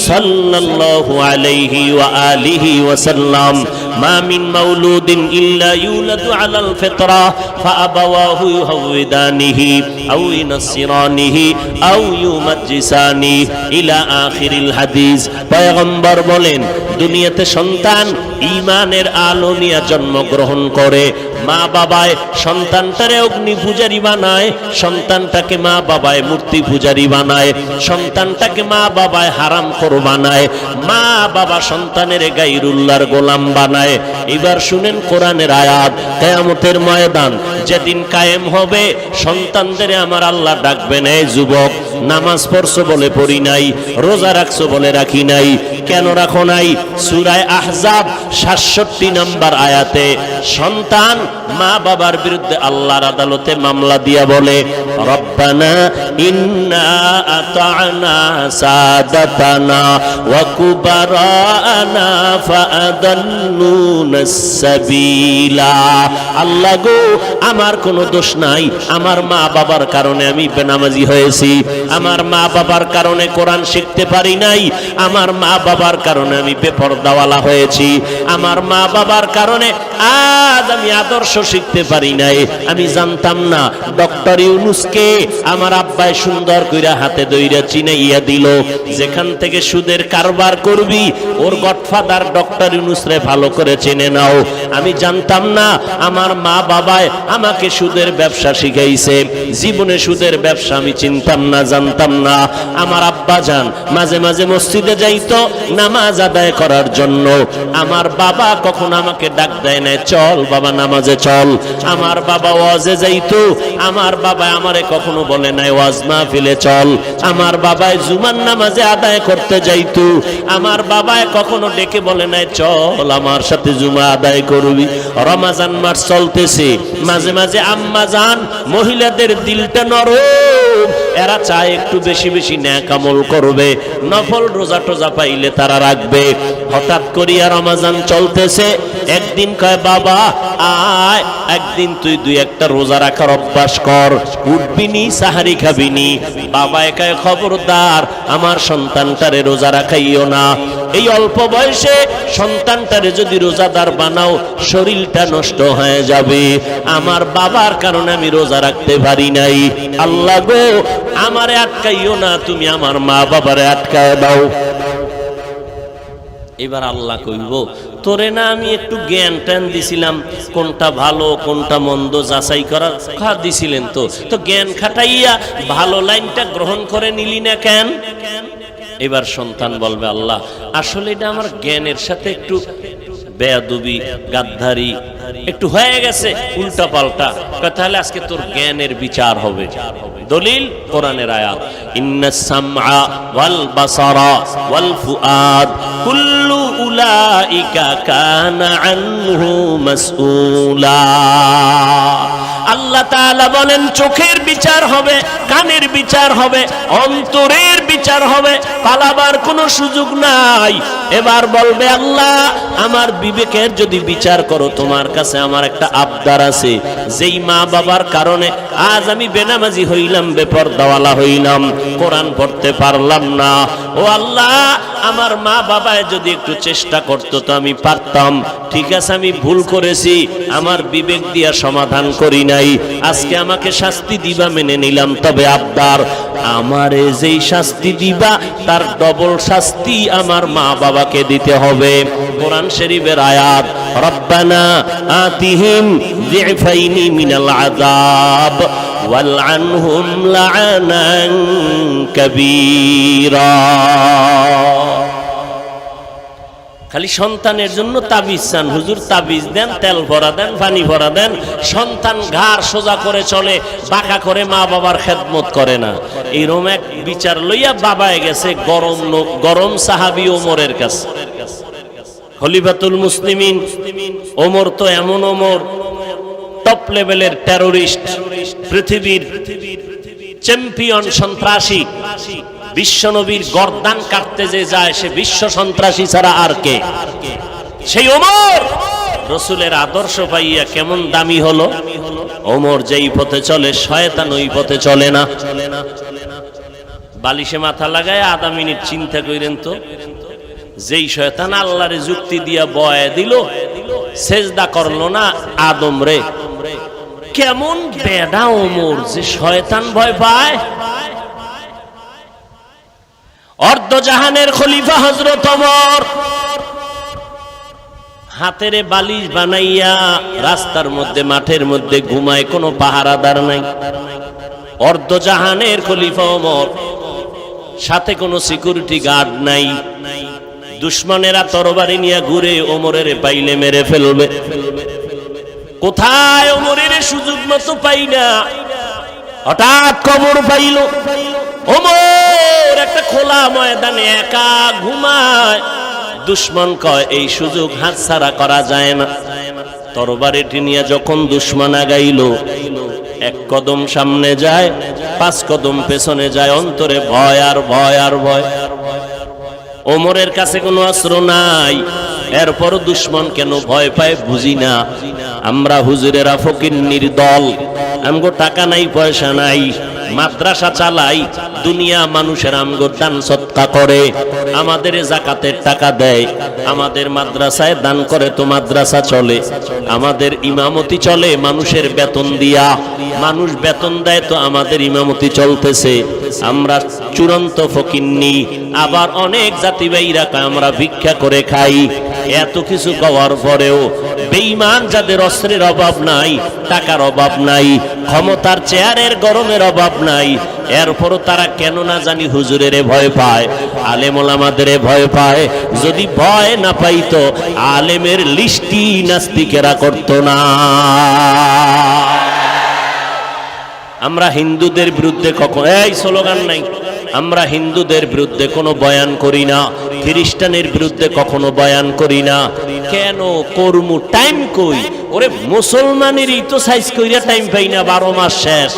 সাল্লাল্লাহু আলাইহি ওয়া আলিহি ওয়াসাল্লাম, মা মিন মাউলুদিন ইল্লা ইউলাদু আলাল ফিতরা ফাআবাওয়াহু ইউহাউদানিহি আও ইউনাসসিরানিহি আও ইউমাজ্জিসানি ইলা আখিরিল হাদিস। পয়গম্বর বলেন, দুনিয়াতে সন্তান ঈমানের আলো নিয়ে জন্মগ্রহণ করে। মা বাবায় সন্তানটারে অগ্নি পূজারী বানায়, সন্তানটাকে মা বাবায় মূর্তি পূজারী বানায়, সন্তানটাকে মা বাবায় হারামখোর বানায়, মা বাবা সন্তানের গায়রুল্লাহর গোলাম বানায়। এবার শুনেন কোরআনের আয়াত, কিয়ামতের ময়দান যেদিন কায়েম হবে, সন্তানদের আমার আল্লাহ ডাকবেন, এই যুবক নামাজ পড়ছো বলে পড়ি নাই, রোজা রাখছো বলে রাখি নাই, কেন রাখো নাই? সূরা আহজাব ৬৭ নম্বর আয়াতে সন্তান মা বাবার বিরুদ্ধে আল্লাহর আদালতে মামলা দিয়া বলে, রব্বানা ইন্না আতা'না সাদাতানা ওয়া কুবারানা ফাআদাল্লুনাস সাবিলা। আল্লাহ গো, আমার কোনো দোষ নাই, আমার মা বাবার কারণে আমি বেনামাজি হয়েছি, আমার মা বাবার কারণে কোরআন শিখতে পারি নাই, আমার মা বাবার কারণে আমি বেপরদাওয়ালা হয়েছি, আমার মা বাবার কারণে আজ আমি আদর্শ শিখতে পারি নাই। আমি জানতাম না ডক্টর ইউনুসকে আমার আব্বাই সুন্দর কইরা হাতে দইরা চিনাইয়া দিল, যেখান থেকে সুদের কারবার করবি ওর গডফাদার ডক্টর ইউনুসরে ভালো করে চেনে নাও। আমি জানতাম না আমার মা বাবায় আমাকে সুদের ব্যবসা শিখাইছে, জীবনে সুদের ব্যবসা আমি চিনতাম না, জানতাম না। আমার আব্বা জান মাঝে মাঝে মসজিদে যাইতো নামাজ আদায় করার জন্য, আমার বাবা কখন আমাকে ডাক দেয় না, চল বাবা নামাজে চল। আমার বাবা ওয়াজে যাইতো, আমার বাবা আমারে কখনো বলে নাই ওয়াজ মাহফিলে চল। আমার বাবায় জুমার নামাজে আদায় করতে যাইতো, আমার বাবায় কখনো ডেকে বলে নাই চল আমার সাথে জুমা আদায় করবি। রমজান মাস চলতেছে, মাঝে মাঝে আম্মা জান মহিলাদের দিলটা নরম, এরা চায় একটু বেশি বেশি নেক আমল করবে, নফল রোজা টোজা পাইলে তারা রাখবে। হঠাৎ করিয়া রমজান চলতেছে, একদিন কয় বাবা আয় একদিন তুই 2-1টা রোজা রাখার অভ্যাস কর, উঠবিনি সাহারি খাবিনি। বাবা একাই খবরদার আমার সন্তানটারে রোজা রাখাইও না, এই অল্প বয়সে সন্তানটারে যদি রোজাদার বানাও শরীরটা নষ্ট হয়ে যাবে। আমার বাবার কারণে আমি রোজা রাখতে পারি নাই, আল্লাহ গো আমারে আটকাইও না, তুমি আমার মা বাবারে আটকায় দাও। এবার আল্লাহ কইব, তোরে না আমি একটু জ্ঞান ট্যান দিছিলাম, কোনটা ভালো কোনটা মন্দ যাচাই করার দিছিলেন, তো জ্ঞান খাটাইয়া ভালো লাইনটা গ্রহণ করে নিলি না কেন? এবার সন্তান বলবে, আল্লাহ আসলে এটা আমার জ্ঞানের সাথে একটু বেয়াদবি গাদ্দারি একটু হয়ে গেছে, উল্টা পাল্টা। তাহলে আজকে তোর জ্ঞানের বিচার হবে। দলিল কোরআনের আয়াত, ইন্নাস সামআ ওয়াল বাসারা ওয়াল ফুআদ কুল্লু উলাইকা কানা আনহু মাসউলা। আল্লাহ তাআলা বলেন চোখের বিচার হবে, কানের বিচার হবে, অন্তরের বিচার হবে, পালাবার কোনো সুযোগ নাই। এবার বলবে আল্লাহ আমার বিবেকের যদি বিচার করো, তোমার কাছে আমার একটা আবদার আছে, যেই মা বাবার কারণে আজ আমি বেনামাজি হইলাম, বেপরদাওয়ালা হইলাম, কোরআন পড়তে পারলাম না। ও আল্লাহ আমার মা বাবায় যদি একটু চেষ্টা করতো তো আমি পারতাম। ঠিক আছে আমি ভুল করেছি, আমার বিবেক দিয়া সমাধান করি নাই, আজকে আমাকে শাস্তি দিবা মেনে নিলাম, তবে আবদার আমারে যেই শাস্তি দিবা তার ডবল শাস্তি আমার মা বাবাকে দিতে হবে। কোরআন শরীফের আয়াত, রব্বানা আতিহিম যিফাইনি মিনাল আযাব ওয়ালআনহুম লা'নান কাবীরা। খালি সন্তানের জন্য তাবিজ চান, হুজুর তাবিজ দেন, তেল ভরা দেন, পানি ভরা দেন। সন্তান ঘাড় সোজা করে চলে, বাঁকা করে মা বাবার খেদমত করে না। এইরকম এক বিচার লইয়া বাবায় গেছে গরম সাহাবী ওমরের কাছে। খলিফাতুল মুসলিমিন ওমর তো এমন ওমর, টপ লেভেলের টেরোরিস্ট, পৃথিবীর চ্যাম্পিয়ন সন্ত্রাসী। বিশ্বনবীর গর্দান কাটতে যে যায় সে বিশ্ব সন্ত্রাসী ছাড়া আর কে? সেই ওমর রসুলের আদর্শ পাইয়া কেমন দামি হলো। ওমর যেই পথে চলে শয়তান ওই পথে চলে না। বালিশে মাথা লাগায় আধা মিনিট চিন্তা করেন তো, যেই শয়তান আল্লাহরে যুক্তি দিয়া বয় দিল, সেজদা করলো না আদম রে, কেমন বেডা ওমর যে শয়তান ভয় পায়। অর্ধজাহানের খলিফা হযরত ওমর হাতেরে বালিশ বানাইয়া রাস্তার মধ্যে মাঠের মধ্যে ঘুমায়, কোনো পাহারাদার নাই। অর্ধজাহানের খলিফা ওমর, সাথে কোনো সিকিউরিটি গার্ড নাই। দুশমনেরা তরবারি নিয়ে ঘুরে, ওমরের পাইলে মেরে ফেলবে। কোথায় ওমরের সুযোগ মতো পাই না, হঠাৎ খবর পাইল ওমর একটা খোলা ময়দানে একা ঘুমায়। দুশমন কয় এই সুযোগ হাতছাড়া করা যায় না। তরবারিটি নিয়ে যখন দুশমন আগাইল, এক কদম সামনে যায়, 5 কদম পেছনে যায়, অন্তরে ভয় আর ভয় আর ভয়। ওমরের কাছে কোনো অস্ত্র নাই, এরপর দুশমন কেন ভয় পায় বুঝি না। আমরা হুজুরেরা ফকিন্নির দল, আমগো টাকা নাই পয়সা নাই, মাদ্রাসা চালাই, দুনিয়া মানুষের আমগো দান সৎকা করে, আমাদের যাকাতের টাকা দেয়, আমাদের মাদ্রাসায় দান করে তো মাদ্রাসা চলে, আমাদের ইমামতি চলে মানুষের বেতন দিয়া, মানুষ বেতন দেয় তো আমাদের ইমামতি চলতেছে। আমরা চূড়ান্ত ফকিন্নি। আবার অনেক জাতি ভাইরা আমরা ভিক্ষা করে খাই। এত কিছু কওয়ার পরেও বেঈমান যাদের অস্ত্রের অভাব নাই, টাকার অভাব নাই, ক্ষমতার চেয়ারের গরমের অভাব নাই, এরপরও তারা কেন না জানি হুজুরের ভয় পায়, আলেম ওলামাদের ভয় পায়। যদি ভয় না পাইতো আলেমের লিস্টি নাস্তিকেরা করতো না। আমরা হিন্দুদের বিরুদ্ধে কখনো এই স্লোগান নাই, আমরা হিন্দুদের বিরুদ্ধে কোনো বয়ান করি না, খ্রিস্টানের বিরুদ্ধে কখনো বয়ান করি না। কেন করমু? টাইম কই? ওরে মুসলমানেরই তো সাইজ কইরা টাইম পাই না, 12 মাস শেষ।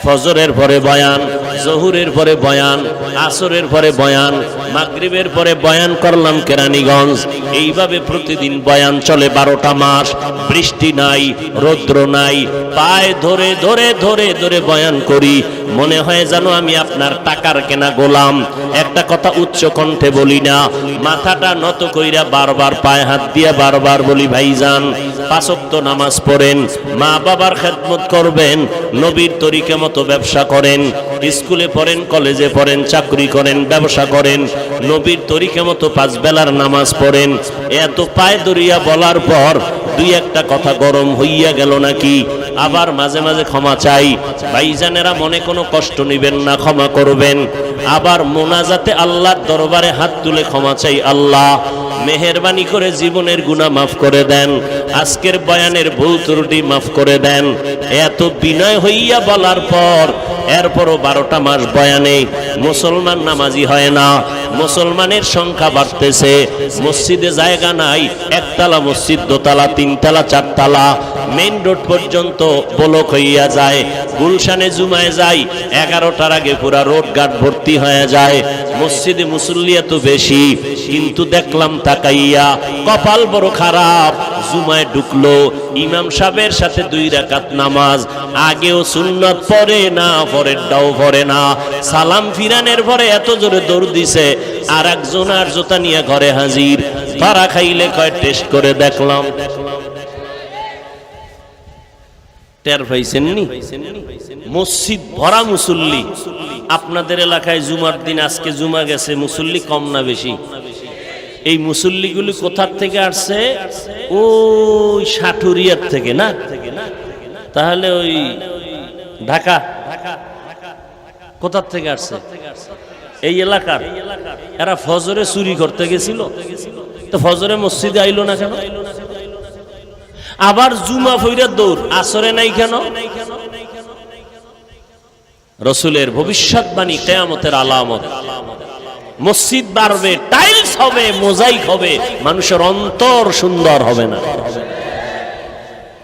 ফজরের পরে বয়ান, জহুরের পরে বয়ান, আসরের পরে বয়ান, মাগরিবের পরে বয়ান করলাম কেরানীগঞ্জ। এইভাবে প্রতিদিন বয়ান চলে 12টা মাস। বৃষ্টি নাই, রৌদ্র নাই, পায়ে ধরে ধরে ধরে ধরে বয়ান করি। মনে হয় যেন আমি আপনার টাকার কেনা গোলাম। একটা কথা উচ্চ কণ্ঠে বলি না, মাথাটা নত কইরা বারবার পায়ে হাত দিয়া বারবার বলি, ভাইজান 5 ওয়াক্ত নামাজ পড়েন, মা বাবার খেদমত করবেন, নবীর তরিকা মতো ব্যবসা করেন, স্কুলে পড়েন, কলেজে পড়েন, চাকরি করেন, ব্যবসা করেন, নবীর তরিকা মতো 5 বেলার নামাজ পড়েন। এত পায়ে ধরিয়া বলার পর 2-1টা কথা গরম হইয়া গেল নাকি? আবার মাঝে মাঝে ক্ষমা চাই। ভাইজানেরা মনে কোনো কষ্ট নিবেন না, ক্ষমা করবেন। আবার মোনাজাতে আল্লাহর দরবারে হাত তুলে ক্ষমা চাই, আল্লাহ মেহেরবানি করে জীবনের গুনাহ মাফ করে দেন, আজকের বয়ানের ভুল ত্রুটি মাফ করে দেন। এত বিনয় হইয়া বলার পর এরপরও 12টা মাস বয়ানে মুসলমান নামাজি হয় না। মুসলমানের সংখ্যা বাড়তেছে, মসজিদে জায়গা নাই, 1তলা মসজিদ, 2তলা, 3তলা, 4তলা, মেইন রোড পর্যন্ত ব্লক হইয়া যায়। গুলশানে জুমায় যাই, 11টার আগে পুরা রোড ঘাট ভর্তি হয়ে যায়। মসজিদে মুসল্লি এত বেশি, কিন্তু দেখলাম তাকাইয়া কপাল বড় খারাপ। জুমায় ঢুকলো, ইমাম সাহেবের সাথে 2 রাকাত নামাজ, আগেও সুন্নাত পড়ে না, পরেরটাও পড়ে না। সালাম ফিরানের পরে এত জোরে দৌড় দিছে, আর একজন আর জোতা নিয়ে ঘরে হাজির। তারা খাইলে কয় টেস্ট করে দেখলাম। টের পাইছেন নি? মসজিদ ভরা মুসল্লি। আপনাদের এলাকায় জুমার দিন, আজকে জুমা গেছে, মুসল্লি কম না বেশি? এই মুসল্লিগুলি কোথার থেকে আসছে? ওই সাটুরিয়ার থেকে না? তাহলে ওই ঢাকা কোথার থেকে আসছে? এই এলাকার, এরা ফজরে চুরি করতে গেছিল, তো ফজরে মসজিদে আইলো না কেন? আবার জুমা ফইরা দৌড়, আসরে নাই কেন? রসুলের ভবিষ্যৎবাণী কিয়ামতের আলামত। মসজিদ বাড়বে, টাইলস হবে, মোজাইক হবে, মানুষের অন্তর সুন্দর হবে না।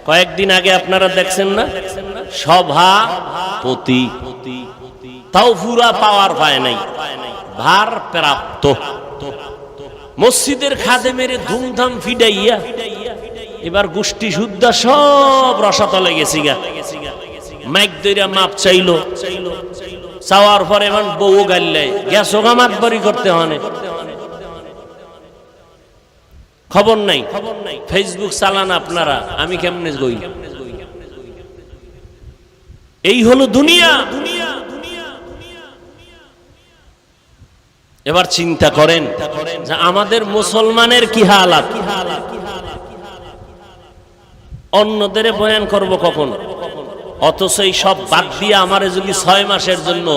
কয়েকদিন আগে আপনারা দেখছেন না, সভাপতি তাও পুরা পাওয়ার পায় নাই, ভার প্রাপ্ত। মসজিদের খাদেমের ধুমধাম ফিডাইয়া এবার গোষ্ঠী সুদ্ধা সব রসাতলে গেছি গা। মাইক দইরা মাপ চাইলো, চাওয়ার পরে এমন বউ গাইলে গ্যাস ওগামাত বাড়ি করতে হয়, খবর নাই। ফেসবুক চালান আপনারা, আমি কেমনে গই? এই হলো দুনিয়া। এবার চিন্তা করেন যে আমাদের মুসলমানের কি হালাত। অন্যদের বয়ান করব কখন? অথচ এই সব বাদ দিয়ে আমারে যদি 6 মাসের জন্য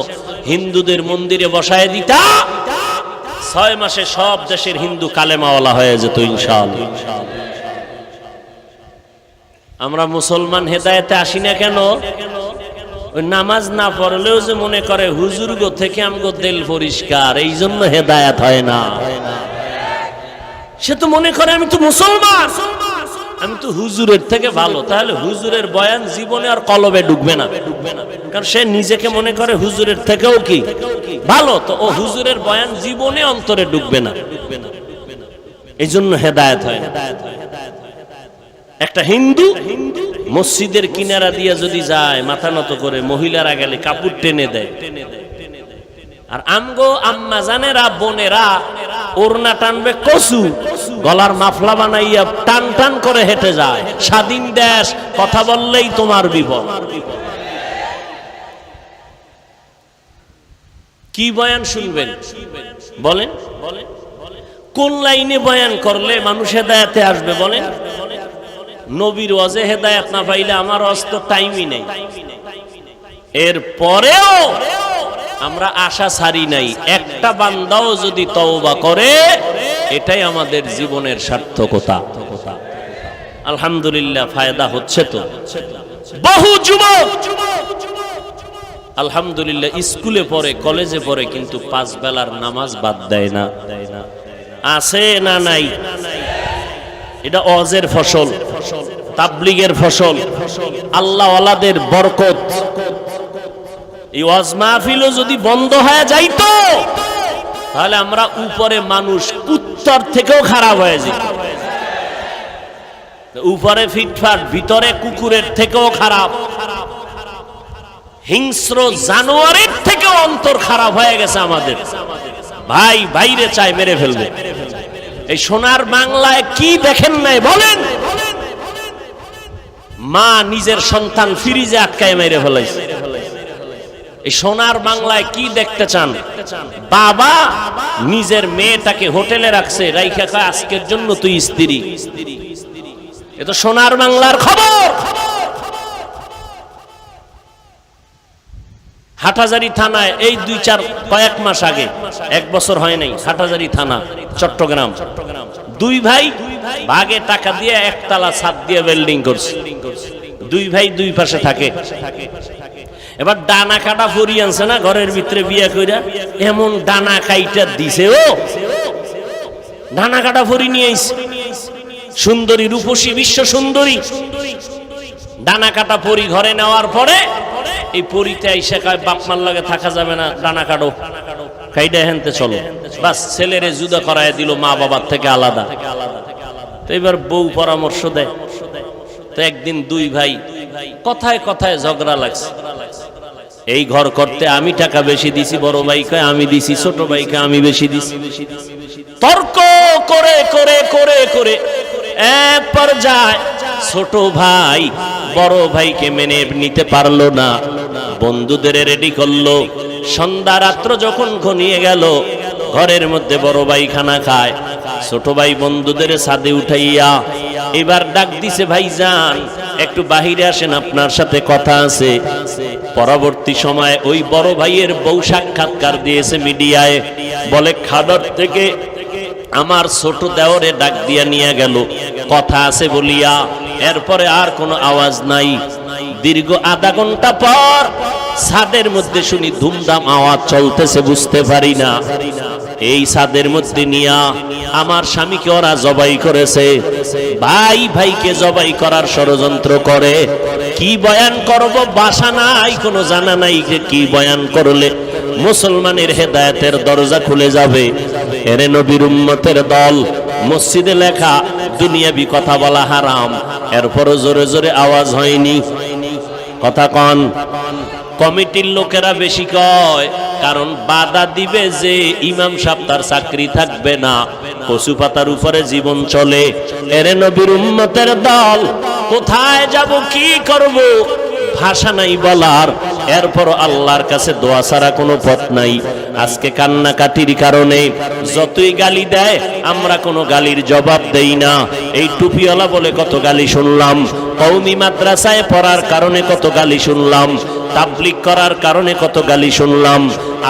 হিন্দুদের মন্দিরে বসায় দিতা, 6 মাসে সব দেশের হিন্দু কালেমাওয়ালা হয়ে যেত ইনশাআল্লাহ। আমরা মুসলমান হেদায়েতে আসি না কেন? ওই নামাজ না পড়লেও যে মনে করে হুজুর গো থেকে আমগো দিল পরিষ্কার, এই জন্য হেদায়েত হয় না। সে তো মনে করে আমি তো মুসলমান, আমি তো হুজুরের থেকে ভালো, তাহলে হুজুরের বয়ান জীবনে আর কলবে ঢুকবে না, কারণ সে নিজেকে মনে করে হুজুরের থেকেও কি ভালো, তো ও হুজুরের বয়ান জীবনে অন্তরে ঢুকবে না, এই জন্য হেদায়েত হয় না। একটা হিন্দু মসজিদের কিনারা দিয়ে যদি যায় মাথা নত করে, মহিলারা গেলে কাপড় টেনে দেয়, আর আমগো আম্মা জানেরা বোনেরা ওড়না টানবে কসু, গলার মাফলা বানাইয়া টান টান করে হেঁটে যায়। স্বাধীন দেশ, কথা বললেই তোমার বিপদ। কি বয়ান শুনবেন বলেন? কোন লাইনে বয়ান করলে মানুষ হেদায়েতে আসবে বলেন? নবীর ওয়াজে হেদায়েত না পাইলে আমার ওয়াজ তো টাইমই নেই। এর পরেও আমরা আশা ছাড়ি নাই, একটা বান্দাও যদি তওবা করে এটাই আমাদের জীবনের সার্থকতা। আলহামদুলিল্লাহ ফায়দা হচ্ছে তো। বহু যুবক আলহামদুলিল্লাহ স্কুলে পড়ে, কলেজে পড়ে, কিন্তু 5 বেলার নামাজ বাদ দেয় না। আছে না নাই? এটা ওয়াজের ফসল, তাবলীগের ফসল, আল্লাহওয়ালাদের বরকত। এই ওয়াজ মাহফিলও যদি বন্ধ হয়ে যাইতো তাহলে আমরা উপরে মানুষ উত্তর থেকেও খারাপ হয়ে যেত। উপরে ফিটফাট, ভিতরে কুকুরের থেকেও খারাপ, হিংস্র জানোয়ারের থেকেও অন্তর খারাপ হয়ে গেছে আমাদের। ভাই ভাইরে চায় মেরে ফেলবে। এই সোনার বাংলায় কি দেখেন নাই বলেন? মা নিজের সন্তান ফ্রিজে আটকায় মেরে ফেলাইছে। এই সোনার বাংলায় কি দেখতে চান? বাবা নিজের মেয়েটাকে হোটেলে রাখছে, রাইখা কয় আজকের জন্য তুই স্ত্রী। এ তো সোনার বাংলার খবর। হাটহাজারী থানায় এই কয়েক মাস আগে, 1 বছর হয় নাই, হাটহাজারী থানা চট্টগ্রাম, 2 ভাই ভাগে টাকা দিয়ে একতলা ছাদ দিয়ে বিল্ডিং করছে। 2 ভাই 2 পাশে থাকে। এবার ডানা কাটা ফরি আনছে না ঘরের ভিতরে বিয়ে কইরা, এমন ডানা কাইটা দিছে, ও ডানা কাটা ফরি নিয়ে আইছে। সুন্দরী রূপসী বিশ্ব সুন্দরী ডানা কাটা পরি ঘরে নেওয়ার পরে এই পরিতে আইসা কয় বাপ মার লাগে থাকা যাবে না, ডানা কাটো, কাইডা হেনতে চলো। বাস ছেলেরে জুদা করায় দিল মা বাবার থেকে আলাদা। তো এবার বউ পরামর্শ দেয়। তো একদিন 2 ভাই কথায় কথায় ঝগড়া লাগছে। এই ঘর করতে আমি টাকা বেশি দিছি, বড় ভাই কয় আমি দিছি, ছোট ভাই কয় আমি বেশি দিছি। তর্ক করে করে করে করে এক পর্যায়ে ছোট ভাই বড় ভাইকে মেনে নিতে পারলো না, বন্ধুদের রেডি করলো। সন্ধ্যা রাত্র যখন ঘনিয়ে গেল, ঘরের মধ্যে বড় ভাই খানা খায়, ছোট ভাই বন্ধুদের ছাদে উঠাইয়া এবার ডাক দিছে, ভাইজান একটু বাহিরে আসেন, আপনার সাথে কথা আছে। পরবর্তী সময় ওই বড় ভাইয়ের বউ সাক্ষাৎকার দিয়েছে মিডিয়ায়, বলে খাদর থেকে আমার ছোট দেওরে ডাক দিয়া নিয়ে গেল, কথা আছে বলিয়া। এরপরে আর কোনো আওয়াজ নাই। দীর্ঘ আধা ঘন্টা পর ছাদের মধ্যে শুনি ধুমধাম আওয়াজ চলতেছে, বুঝতে পারি না। এই ছাদের মধ্যে নিয়া আমার স্বামীকে ওরা জবাই করেছে। ভাই ভাইকে জবাই করার ষড়যন্ত্র করে। কি বয়ান করব, বাসা নাই, কোনো জানা নাই যে কি বয়ান করলে মুসলমানের হেদায়েতের দরজা খুলে যাবে। এরে নবীর উম্মতের দল, মসজিদে লেখা দুনিয়াবি কথা বলা হারাম, এরপরও জোরে জোরে আওয়াজ হয়নি। কথা কন। কমিটির লোকেরা বেশি কয়, কারণ বাধা দিবে যে ইমাম সাহেব তার চাকরি থাকবে না, কচু পাতার উপরে জীবন চলে। এরে নবীর উম্মতের দল, কোথায় যাব, কি করব, ভাষা নাই বলার। এরপর আল্লাহর কাছে দোয়া ছাড়া কোনো পথ নাই। আজকে কান্নাকাটির কারণে যতই গালি দেয় আমরা কোনো গালির জবাব দেই না। এই টুপিওয়ালা বলে কত গালি শুনলাম, কওমি মাদ্রাসায় পড়ার কারণে কত গালি শুনলাম, তাবলীগ করার কারণে কত গালি শুনলাম,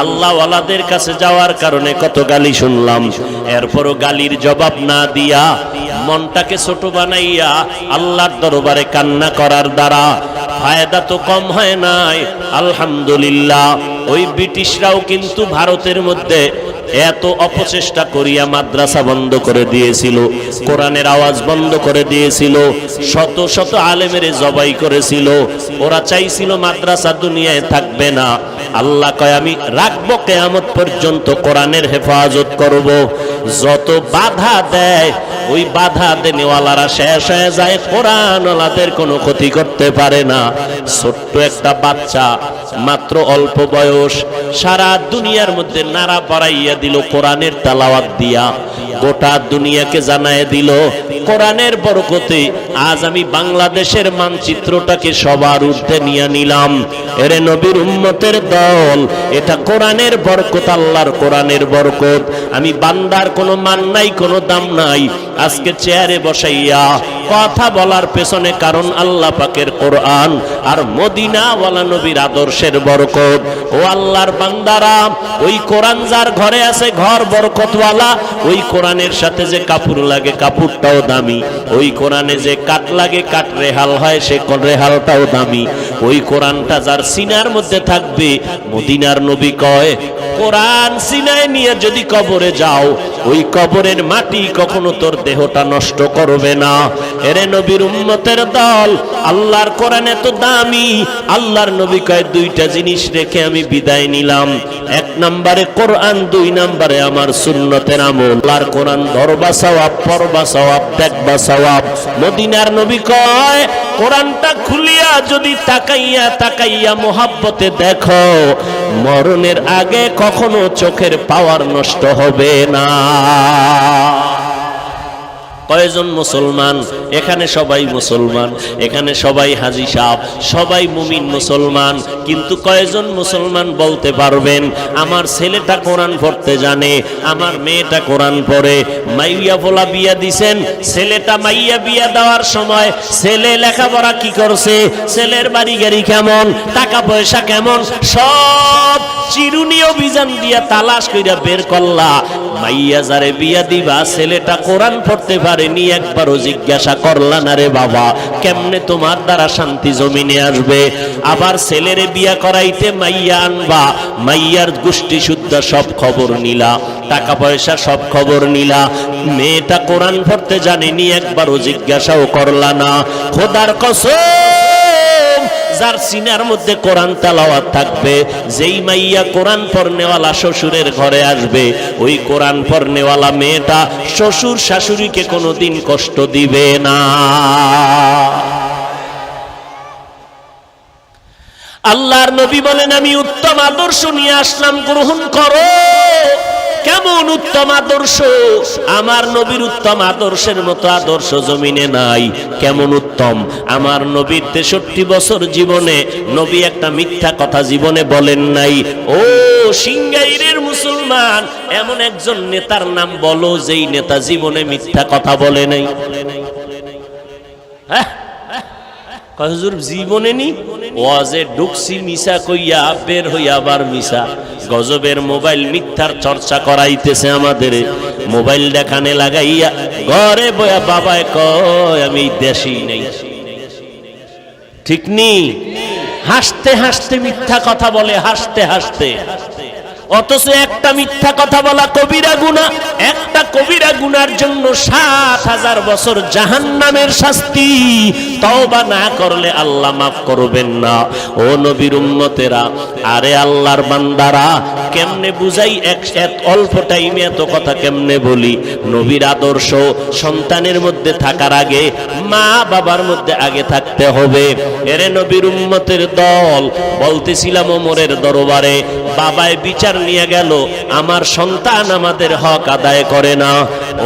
আল্লাহওয়ালাদের কাছে যাওয়ার কারণে কত গালি শুনলাম। এরপরও গালির জবাব না দিয়া মনটাকে ছোট বানাইয়া আল্লাহর দরবারে কান্না করার দ্বারা ফায়দা তো কম হয় নাই। আলহামদুলিল্লাহ, ওই ব্রিটিশরাও কিন্তু ভারতের মধ্যে এত অপচেষ্টা করিয়া মাদ্রাসা বন্ধ করে দিয়েছিল, কোরআনের আওয়াজ বন্ধ করে দিয়েছিল, শত শত আলেমের জবাই করেছিল। ওরা চাইছিল মাদ্রাসা দুনিয়ায় থাকবে না। আল্লাহ কয় আমি রাখবো কিয়ামত পর্যন্ত, কোরআনের হেফাজত করব। যত বাধা দেয় ওই বাধা দেনেওয়ালারা শেষ হয়ে যায়, কোরআনওয়ালাদের কোনো ক্ষতি করতে পারে না। ছোট্ট একটা বাচ্চা, মাত্র অল্প বয়স, সারা দুনিয়ার মধ্যে নাড়া পাড়াইয়া দিল কোরআনের তেলাওয়াত দিয়া, গোটা দুনিয়াকে জানায় দিল কোরআনের বরকতে। আজ আমি বাংলাদেশের মানচিত্রটাকে সবার ঊর্ধ্বে নিয়ে নিলাম। এরে নবীর উম্মতের দল, এটা কোরআনের বরকত, আল্লাহর কোরআনের বরকত। আমি বান্দার কোনো মান নাই, কোনো দাম নাই। আজকে চেয়ারে বসাইয়া কথা বলার পেছনে কারণ আল্লাহ পাকের কোরআন আর মদিনাওয়ালা নবীর আদর্শের বরকত। ও আল্লাহর বান্দারা, ওই কোরআন যার ঘরে আছে ঘর বরকতওয়ালা। ওই কোরআনের সাথে যে কাপড় লাগে কাপড়টাও দামি, ওই কোরআনে যে কাঠ লাগে কাঠ রেহাল হয় সে রেহালটাও দামি। ওই কোরআনটা যার সিনার মধ্যে থাকবে, মদিনার নবী কয় কোরআন সিনায় নিয়ে যদি কবরে যাও, ওই কবরের মাটি কখনো তোর দেহটা নষ্ট করবে না। এরে নবীর উম্মতের দল, আল্লাহর কোরআন এত দামি, আল্লাহর নবী কয় দুইটা জিনিস রেখে আমি বিদায় নিলাম। এক নম্বরে কোরআন, দুই নম্বরে আমার সুন্নতের আমল। আল্লাহর কোরআন ধরবা সওয়াব, পড়বা সওয়াব, দেখবা সওয়াব। মদিনার নবী কয় কোরআনটা খুলিয়া যদি তাকাইয়া তাকাইয়া মোহাব্বতে দেখো, মরণের আগে কখনো চোখের পাওয়ার নষ্ট হবে না। কয়জন মুসলমান এখানে? সবাই মুসলমান, এখানে সবাই হাজী সাহেব, সবাই মুমিন মুসলমান। কিন্তু কয়জন মুসলমান বলতে পারবেন আমার ছেলেটা কোরআন পড়তে জানে, আমার মেয়েটা কোরআন পড়ে? মাইয়া বলা বিয়া দিছেন, ছেলেটা মাইয়া বিয়া দেওয়ার সময় ছেলে লেখাপড়া কি করছে, ছেলের বাড়ি গাড়ি কেমন, টাকা পয়সা কেমন, সব চিরুনি অভিযান দিয়া তালাশ কইরা বের করলা। মাইয়া যারে বিয়া দিবা ছেলেটা কোরআন পড়তে পারেনি, একবারও জিজ্ঞাসা করলা না রে বাবা কেমনে তোমার দ্বারা শান্তি জমিনে আসবে? আবার ছেলেরে বিয়া করাইতে মাইয়া আনবা, মাইয়ার গোষ্ঠী শুদ্ধ সব খবর নিলা, টাকা পয়সা সব খবর নিলা, মেয়েটা কোরআন পড়তে জানেনি, একবারও জিজ্ঞাসাও করলা না। খোদার কসম, যার সিনার মধ্যে কোরআন তেলাওয়াত থাকবে, যেই মাইয়া কোরআন পড়নেওয়ালা শ্বশুরের ঘরে আসবে, ওই কোরআন পড়নেওয়ালা মেয়েটা শ্বশুর শাশুড়িকে কোনোদিন কষ্ট দিবে না। আল্লাহর নবী বলেন আমি উত্তম আদর্শ নিয়ে আসলাম, গ্রহণ করো। কেমন উত্তম আদর্শ? আমার নবীর উত্তম আদর্শের মতো আদর্শ জমিনে নাই। কেমন উত্তম? আমার নবীর 63 বছর জীবনে নবী একটা মিথ্যা কথা জীবনে বলেন নাই। ও সিংগাইরের মুসলমান, এমন একজন নেতার নাম বলো যেই নেতা জীবনে মিথ্যা কথা বলে নাই। হুজুর জীবনে নি ওয়াজে ঢুকছি মিশা কইয়া বের হইয়া আবার মিশা। গজবের মোবাইল মিথ্যার চর্চা করাইতেছে আমাদের। মোবাইল দেখানে লাগাইয়া ঘরে বয়া বাবায় কয় আমি দেশই নেই। ঠিক নি? হাসতে হাসতে মিথ্যা কথা বলে, হাসতে হাসতে। অথচ একটা মিথ্যা কথা বলা কবিরা গুনাহ। একটা কবিরা গুনার জন্য ৭,০০০ বছর জাহান্নামের শাস্তি। তওবা না করলে আল্লাহ মাফ করবেন না। ও নবীর উম্মতেরা, আরে আল্লাহর বান্দারা, কেমনে বুঝাই এক অল্প টাইমে এত কথা কেমনে বলি? নবীর আদর্শ সন্তানের মধ্যে থাকার আগে মা বাবার মধ্যে আগে থাকতে হবে। এরে নবীর উম্মতের দল, বলতেছিলাম ওমরের দরবারে বাবায় বিচার নিয়ে গেল, আমার সন্তান আমাদের হক আদায় করে না।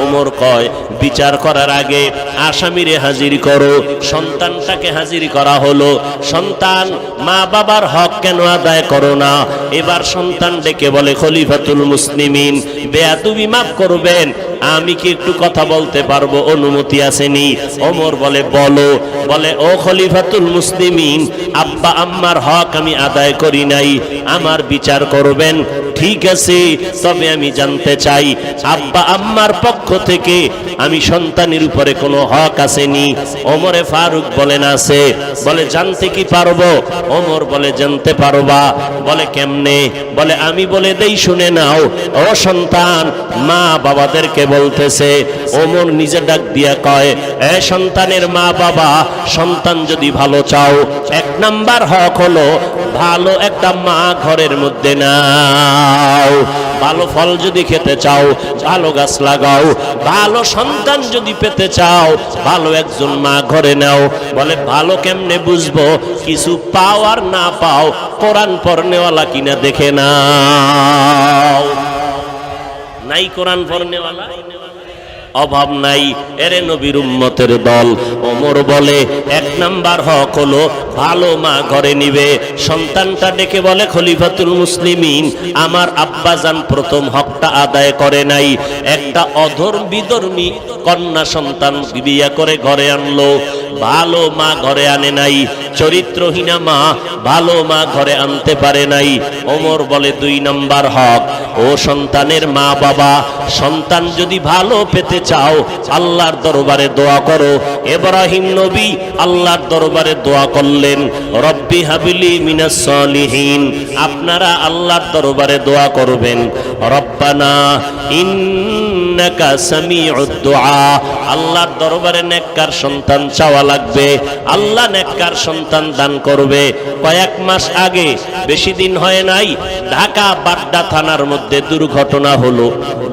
ওমর কয় বিচার করার আগে আসামিরে হাজির করো। সন্তানটাকে হাজির করা হলো। সন্তান, মা বাবার হক কেন আদায় করো না? এবার সন্তান ডেকে বলে, খলিফাতুল মুসলিমিন, বেয়াদবি মাফ করবেন, আমি কি একটু কথা বলতে পারবো? অনুমতি আসেনি? ওমর বলে বলো। বলে, ও খলিফাতুল মুসলিমিন, আব্বা আম্মার হক আমি আদায় করি নাই, আমার বিচার করবেন। ঠিক আছে, তবে আমি জানতে চাই আব্বা আম্মার পক্ষ থেকে আমি সন্তানের উপরে কোনো হক আসেনি? ওমরে ফারুক বলেন আছে। বলে জানতে কি পারবো? ওমর বলে জানতে পারবা। বলে কেমনে? বলে আমি বলে দেই, শুনে নাও। ও সন্তান, মা বাবাদেরকে বলতেছে। ওমর নিজে ডাক দিয়া কয়, এ সন্তানের মা বাবা, সন্তান যদি ভালো চাও, ১ নাম্বার হক হলো ভালো একটা মা ঘরের মধ্যে নাও। ভালো ফল যদি খেতে চাও, ভালো গাছ লাগাও। ভালো সন্তান যদি পেতে চাও, ভালো একজন মা ঘরে নাও। বলে ভালো কেমনে বুঝবো? কিছু পাও আর না পাও, কোরআন পড়নেওয়ালা কিনা দেখে নাও। নাই কোরআন পড়নেওয়ালা? অভাব নাই। এরে নবীর উম্মতের দল, ওমর বলে ১ নাম্বার হক হলো ভালো মা ঘরে নিবে। সন্তানটা ডেকে বলে, খলিফাতুল মুসলিমিন, আমার আব্বাজান প্রথম হকটা আদায় করে নাই। একটা অধর্মী কন্যা সন্তান বিয়ে করে ঘরে আনলো, ভালো মা ঘরে আনে নাই। চরিত্রহীনা মা ভালো মা ঘরে আনতে পারে নাই। ওমর বলে ২ নাম্বার হক, ও সন্তানের মা বাবা, সন্তান যদি ভালো পেতে চাও, আল্লাহর দরবারে দোয়া করো। ইব্রাহিম নবী আল্লাহর দরবারে দোয়া করলেন, রব্বি হাবিলি মিনাস সালিহিন। আপনারা আল্লাহর দরবারে দোয়া করবেন, রব্বানা ইন্নাকা সামিউদ দুআ। আল্লাহর দরবারে নেককার সন্তান চাওয়া লাগবে, আল্লাহ নেককার সন্তান দান করবে। কয়েক মাস আগে, বেশি দিন হয় নাই, ঢাকা বাড্ডা থানার মধ্যে দুর্ঘটনা হলো।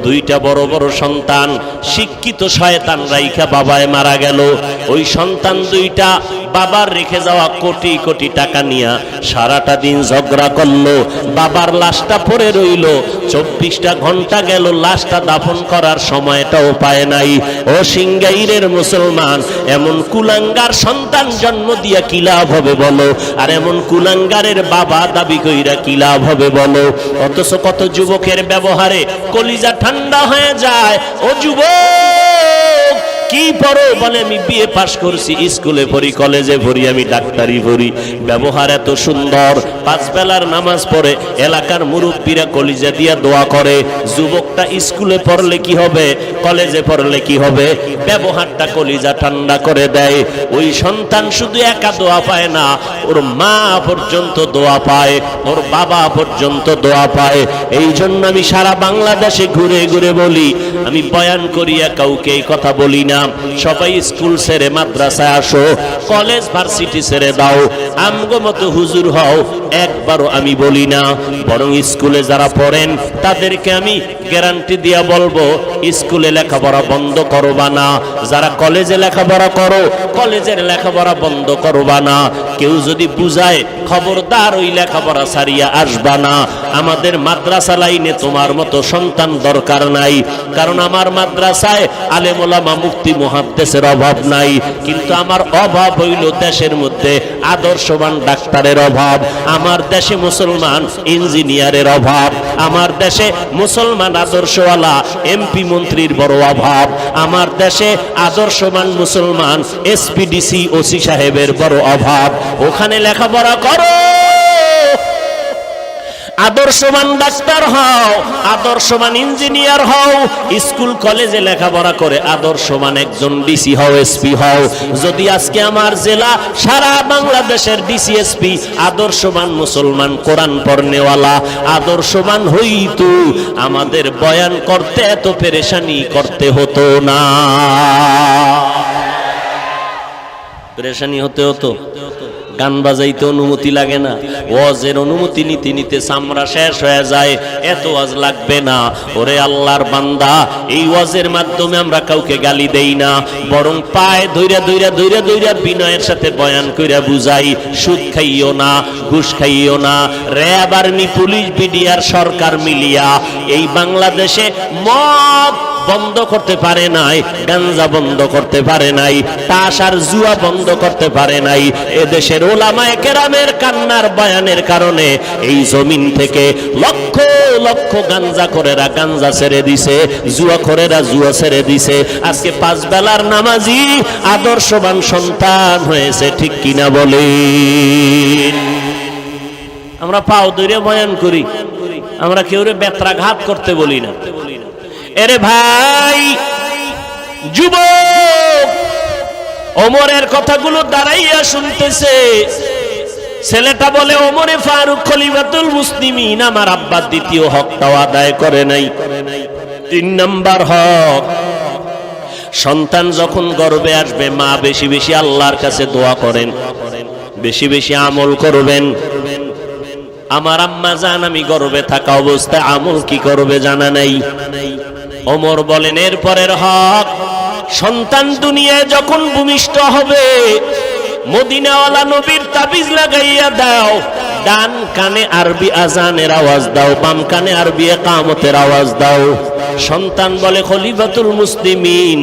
2টা বড় বড় সন্তান শিক্ষিত শয়তান রাইখা বাবায় মারা গেল। ওই সন্তান 2টা বাবার রেখে যাওয়া কোটি কোটি টাকা নিয়া সারাটা দিন ঝগড়া করলো। বাবার লাশটা পড়ে রইল, 24টা ঘন্টা গেল, লাশটা দাফন করার সময়টাও পায় নাই। ও সিংগাইরের মুসলমান, এমন কুলাঙ্গার সন্তান জন্ম দিয়া কি লাভ হবে বলো? আর এমন কুলাঙ্গারের বাবা দাবি কইরা কি লাভ হবে বলো? অথচ কত যুবকের ব্যবহারে কলিজা ঠান্ডা হয়ে যায়। ও যুবক, কি পড়ো? বলে আমি বিএ পাস করছি, স্কুলে পড়ি, কলেজে পড়ি, আমি ডাক্তারি পড়ি। ব্যবহার এত সুন্দর, 5 বেলার নামাজ পড়ে, এলাকার মুরব্বীরা কলিজা দিয়া দোয়া করে। যুবকটা স্কুলে পড়লে কি হবে, কলেজে পড়লে কি হবে? ব্যবহারটা কলিজা ঠান্ডা করে দেয়। ওই সন্তান শুধু একা দোয়া পায় না, ওর মা পর্যন্ত দোয়া পায়, ওর বাবা পর্যন্ত দোয়া পায়। এই জন্য আমি সারা বাংলাদেশে ঘুরে ঘুরে বলি, আমি বয়ান করিয়া কাউকে এই কথা বলি না, সবাই স্কুল ছেড়ে মাদ্রাসায় আসো, কলেজ ভার্সিটি ছেড়ে দাও, আমগো মতো হুজুর হও, একবারও আমি বলি না। বরং স্কুলে যারা পড়েন তাদেরকে আমি গ্যারান্টি দিয়া বলবো, স্কুলে লেখাপড়া বন্ধ করবা না। যারা কলেজে লেখাপড়া করো, কলেজের লেখাপড়া বন্ধ করবা না। কেউ যদি বুঝায়, খবরদার ওই লেখাপড়া ছাড়িয়া আসবা না। আমাদের মাদ্রাসা লাইনে তোমার মতো সন্তান দরকার নাই, কারণ আমার মাদ্রাসায় আলেম ওলামা মুফতি মুফতি মুহাদ্দিসের অভাব নাই, কিন্তু আমার অভাব হইল দেশের মধ্যে আদর্শবান ডাক্তারের অভাব, আমার দেশে মুসলমান ইঞ্জিনিয়ারের অভাব, আমার দেশে মুসলমান আদর্শওয়ালা এমপি মন্ত্রীর বড় অভাব, আমার দেশে আদর্শবান মুসলমান এসপিডিসি ওসি সাহেবের বড় অভাব। ওখানে লেখাপড়া করো, আদর্শবান ডাক্তার হও, আদর্শবান ইঞ্জিনিয়ার হও, স্কুল কলেজে লেখাপড়া করে আদর্শবান একজন ডিসি হও, এসপি হও। যদি আজকে আমার জেলা সারা বাংলাদেশের ডিসি এসপি আদর্শবান মুসলমান কোরআন পড়নেওয়ালা আদর্শবান হইতো, আমাদের বয়ান করতে এত পেরেশানি করতে হতো না। পেরেশানি হতে হতো, গান বাজাইতে অনুমতি লাগে না, ওয়াজের অনুমতি নিতে নিতে চামড়া শেষ হয়ে যায়, এত ওয়াজ লাগবে না। ওরে আল্লাহর বান্দা, এই ওয়াজের মাধ্যমে আমরা কাউকে গালি দেই না, বরং পায়ে ধইরা ধইরা ধইরা ধইরা বিনয়ের সাথে বয়ান কইরা বুঝাই। সুদ খাইও না, ঘুষ খাইও না। র্যাব, আর্মি, পুলিশ, বিডিআর, সরকার মিলিয়া এই বাংলাদেশে মদ বন্ধ করতে পারে নাই, গাঞ্জা বন্ধ করতে পারে নাই, তাস আর জুয়া বন্ধ করতে পারে নাই। এদেশের ওলামায়ে কেরামের কান্নার বয়ানের কারণে এই জমিন থেকে লক্ষ লক্ষ গাঞ্জা করেরা গাঞ্জা ছেড়ে দিছে, জুয়া করেরা জুয়া ছেড়ে দিছে। আজকে 5 বেলার নামাজি আদর্শবান সন্তান হয়েছে, ঠিক কিনা বলেন? আমরা পাও ধরে বয়ান করি, আমরা কেউরে বেত্রাঘাত করতে বলি না। এরে ভাই যুবক, ওমরের কথাগুলো দাঁড়াইয়া শুনতেছে। ছেলেটা বলে, ওমরে ফারুক খলিফাতুল মুসলিমিন আমার আব্বার দ্বিতীয় হকটাও আদায় করে নাই। 3 নাম্বার হক, সন্তান যখন গর্ভে আসবে মা বেশি বেশি আল্লাহর কাছে দোয়া করেন, বেশি বেশি আমল করবেন। আমার আম্মা জান আমি গর্ভে থাকা অবস্থায় আমল কি করবে জানা নাই। ওমর বলেন, এর পরের হক, সন্তান দুনিয়ায় যখন ভূমিষ্ঠ হবে মদিনাওয়ালা নবীর তাবিজ লাগাইয়া দাও। ডান কানে আরবি আজানের আওয়াজ দাও, বাম কানে আরবি ইকামতের আওয়াজ দাও। সন্তান বলে, খলিফাতুল মুসলিমিন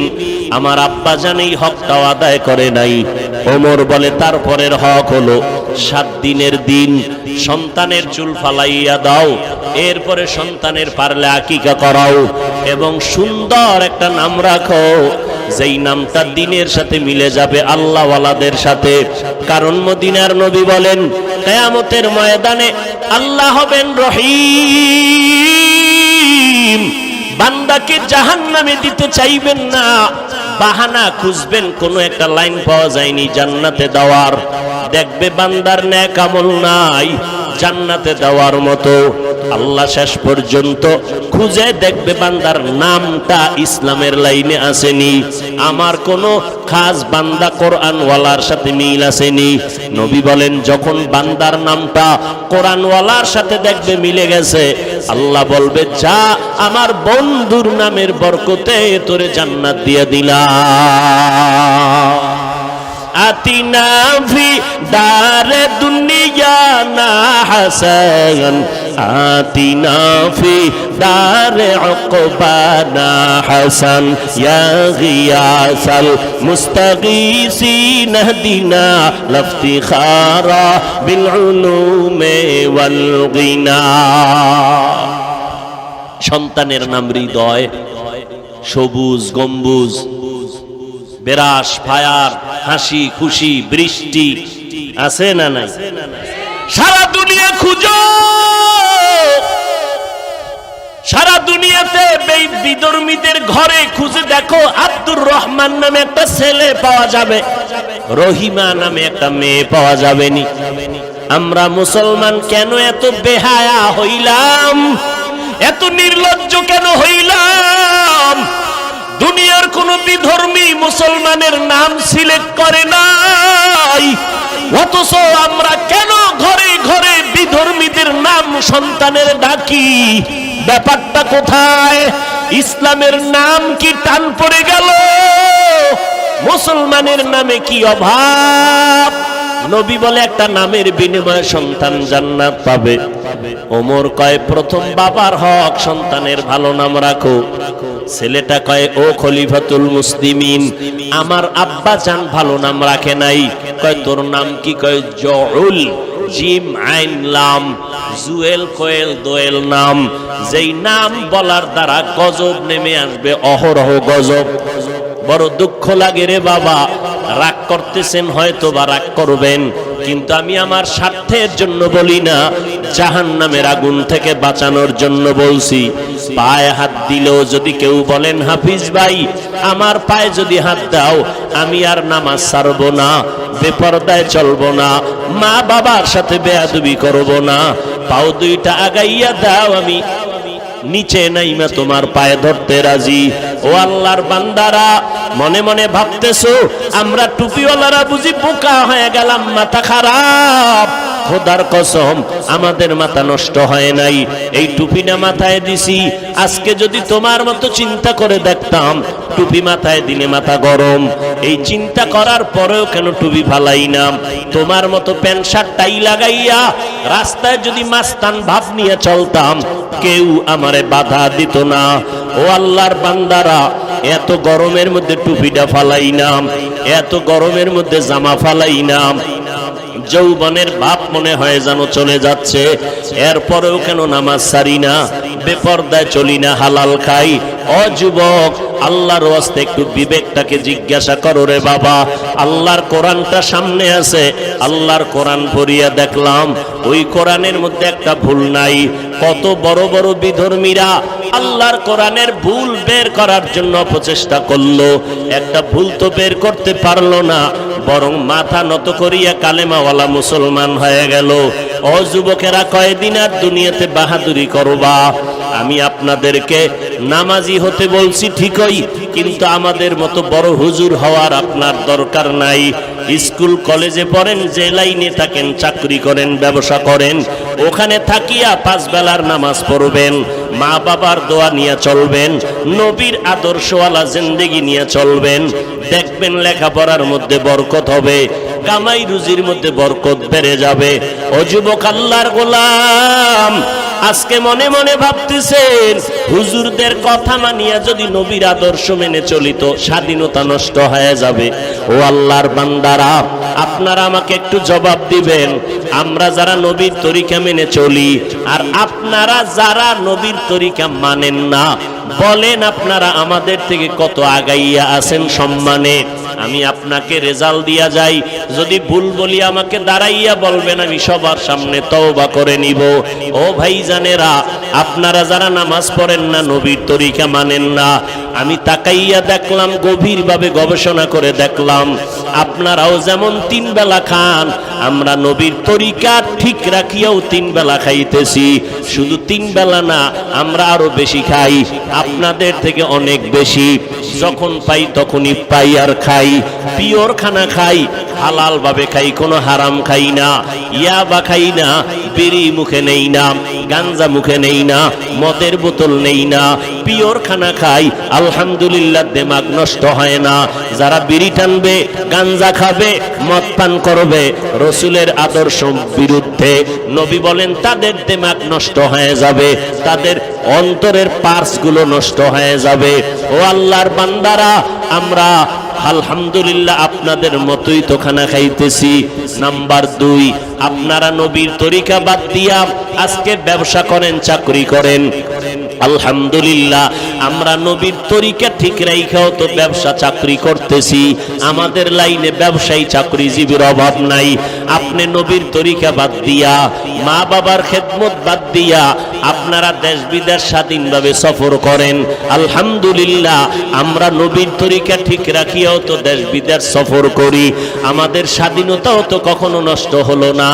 আমার আব্বা জান এই হকটাও আদায় করে নাই। ওমর বলে, তারপরের হক হলো 7 দিনের দিন সন্তানের চুল ফালাইয়া দাও, এরপরে সন্তানের পারলে আকিকা করাও এবং সুন্দর একটা নাম রাখো, যেই নামটা দিনের সাথে মিলে যাবে আল্লাহওয়ালাদের সাথে। কারণ মদিনার নবী বলেন, কিয়ামতের ময়দানে আল্লাহ হবেন রহিম, বান্দাকে জাহান্নামে দিতে চাইবেন না, বাহানা খুঁজবেন, কোনো একটা লাইন পাওয়া যায়নি জান্নাতে দেওয়ার। দেখবে বান্দার নেক আমল নাই জান্নাতে দেওয়ার মতো, আল্লাহ শেষ পর্যন্ত খুঁজে দেখবে বান্দার নামটা ইসলামের লাইনে আসেনি, আমার কোনো খাস বান্দা কোরআনওয়ালার সাথে মিল আসেনি। নবী বলেন, যখন বান্দার নামটা কোরআনওয়ালার সাথে দেখবে মিলে গেছে, আল্লাহ বলবে, যা আমার বন্ধুর নামের বরকতে তোরে জান্নাত দিয়ে দিলাম। আতিনা ফি দারে দুনিয়া না হাসান, আতিনা ফি দারে উকবা না হাসান, ইয়া গিয়াসাল মুস্তাগীসিন হদিনা লাফতিখারা বিল উলুমে ওয়াল গিনা। সন্তানের নাম হৃদয়, সবুজ গম্বুজ, বেরাস ফায়ার, হাসি খুশি, বৃষ্টি আছে না নাই? সারা দুনিয়া খুঁজো, সারা দুনিয়াতে বিধর্মীদের ঘরে খুঁজে দেখো, আব্দুর রহমান নামে একটা ছেলে পাওয়া যাবে, রহিমা নামে একটা মেয়ে পাওয়া যাবে নি। আমরা মুসলমান কেন এত বেহায়া হইলাম, এত নির্লজ্জ কেন হইলাম? দুনিয়ার কোন বিধর্মী মুসলমানের নাম সিলেক্ট করে নাই, অথচ আমরা কেন ঘরে ঘরে বিধর্মীদের নাম সন্তানের ডাকি? ব্যাপারটা কোথায়? ইসলামের নাম কি টান পড়ে গেল? মুসলমানের নামে কি অভাব? নবী বলে একটা নামের বিনিময়ে সন্তান জান্নাত পাবে। ওমর কয় প্রথম বাবার হক, সন্তানের ভালো নাম রাখো। ছেলেটা কয় ও খলিফাতুল মুসলিমিন, আমার আব্বা জান ভালো নাম রাখে নাই। কয় তোর নাম কি? কয় জউল, জিম আইন লাম, জুয়েল কোয়েল দোয়েল নাম। যেই নাম বলার দ্বারা গজব নেমে আসবে, অহরহ গজব। বড় দুঃখ লাগে রে বাবা, রাগ করতেছেন, হয়তো বা রাগ করবেন, কিন্তু আমি আমার স্বার্থের জন্য বলি না, জাহান্নামের আগুন থেকে বাঁচানোর জন্য বলছি। পায়ে হাত দিলেও যদি কেউ বলেন হাফিজ ভাই আমার পায়ে যদি হাত দাও, আমি আর নামাজ ছাড়বো না, বেপরদায় চলবো না, মা বাবার সাথে বেয়াদবি করবো না, পাও দুইটা আগাইয়া দাও, আমি নিচে নাইমা তোমার পায়ে ধরতে রাজি। ও আল্লাহর বান্দারা, মনে মনে ভাবতেছো আমরা টুপিওয়ালারা বুঝি বোকা হয়ে গেলাম, মাথা খারাপ। খোদার কসম আমাদের মাথা নষ্ট হয় নাই, এই টুপিটা মাথায় দিছি। আজকে যদি তোমার মতো চিন্তা করে দেখতাম, টুপি মাথায় দিলে মাথা গরম, এই চিন্তা করার পরেও কেন টুপি ফালাই না? তোমার মতো প্যান্ট শার্ট টাই লাগাইয়া রাস্তায় যদি মাস্তান ভাব নিয়ে চলতাম, কেউ আমারে বাধা দিত না। ও আল্লাহর বান্দারা, এত গরমের মধ্যে টুপিটা ফালাই না, এত গরমের মধ্যে জামা ফালাই না, যৌবনের ভাব মনে হয় যেন চলে যাচ্ছে, এরপরেও কেন নামাজ ছাড়ি না, বেপরদায় চলি না, হালাল খাই? ও যুবক, আল্লাহর ওয়াস্তে একটু বিবেকটাকে জিজ্ঞাসা করো রে বাবা। আল্লাহর কোরআনটা সামনে আছে, আল্লাহর কোরআন পড়িয়া দেখলাম ওই কোরআনের মধ্যে একটা ভুল নাই। কত বড় বড় বিধর্মীরা আল্লাহর কোরআনের ভুল বের করার জন্য প্রচেষ্টা করলো, একটা ভুল তো বের করতে পারলো না, বরং মাথা নত করিয়া কালেমাওয়ালা মুসলমান হয়ে গেল। ও যুবকেরা, কয়দিন আর দুনিয়াতে বাহাদুরি করবা? আমি আপনাদেরকে নামাজি হতে বলছি ঠিকই, কিন্তু আমাদের মতো বড় হুজুর হওয়ার আপনার দরকার নাই। স্কুল কলেজে পড়েন, যে লাইনে থাকেন, চাকরি করেন, ব্যবসা করেন, ওখানে থাকিয়া 5 বেলার নামাজ পড়বেন, মা বাবার দোয়া নিয়ে চলবেন, নবীর আদর্শওয়ালা জিন্দেগি নিয়ে চলবেন। দেখবেন লেখাপড়ার মধ্যে বরকত হবে, কামাই রুজির মধ্যে বরকত বেড়ে যাবে। ও যুবক, আল্লাহর গোলাম, আজকে মনে মনে ভাবতেছেন হুজুরদের কথা মানিয়া যদি নবীর আদর্শ মেনে চলিত, স্বাধীনতা নষ্ট হয়ে যাবে। ও আল্লাহর বান্দারা, আপনারা আমাকে একটু জবাব দিবেন, আমরা যারা নবীর তরিকা মেনে চলি আর আপনারা যারা নবীর তরিকা মানেন না, বলেন আপনারা আমাদের থেকে কত আগাইয়া আছেন সম্মানে? আমি আপনাকে রেজাল্ট দিয়া যাই, যদি ভুল বলি আমাকে দাঁড়াইয়া বলবেন, আমি সবার সামনে তওবা করে নিব। ও ভাইজানেরা, আপনারা যারা নামাজ পড়েন না, নবীর তরিকা মানেন না, আমি তাকাইয়া দেখলাম, গভীরভাবে গবেষণা করে দেখলাম, আপনারাও যেমন 3 বেলা খান, আমরা নবীর তরিকা ঠিক রাখিয়াও 3 বেলা খাইতেছি। শুধু 3 বেলা না, আমরা আরো বেশি খাই, আপনাদের থেকে অনেক বেশি। যখন পাই তখনই পাই আর খাই, পিওর খানা খাই, হালাল ভাবে খাই, কোনো হারাম খাই না, ইয়াবা খাই না, বিড়ি মুখে নেই না, গাঞ্জা মুখে নেই না, মদের বোতল নেই না, পিওর খানা খাই, আলহামদুলিল্লাহ, দিমাগ নষ্ট হয় না। যারা বিড়ি টানবে, গাঞ্জা খাবে, মদ পান করবে, রসুলের আদর্শ বিরুদ্ধে, নবী বলেন তাদের দিমাগ নষ্ট হয়ে যাবে, তাদের অন্তরের পার্স গুলো নষ্ট হয়ে যাবে। ও আল্লাহর বান্দারা, আমরা আলহামদুলিল্লাহ আপনাদের মতোই তো খানা খাইতেছি। নাম্বার 2, আপনারা নবীর তরিকা বাদ দিয়া আজকে ব্যবসা করেন, চাকরি করেন। আলহামদুলিল্লাহ, আমরা নবীর তরিকা ঠিক রাইখাও তো ব্যবসা চাকরি করতেছি, আমাদের লাইনে ব্যবসায়ী চাকরিজীবীর অভাব নাই। আপনি নবীর তরিকা বাদ দিয়া, মা বাবার খেদমত বাদ দিয়া আপনারা দেশ বিদেশ স্বাধীনভাবে সফর করেন। আলহামদুলিল্লাহ, আমরা নবীর তরিকা ঠিক রাখিয়াও তো দেশ বিদেশ সফর করি, আমাদের স্বাধীনতাও তো কখনো নষ্ট হলো না।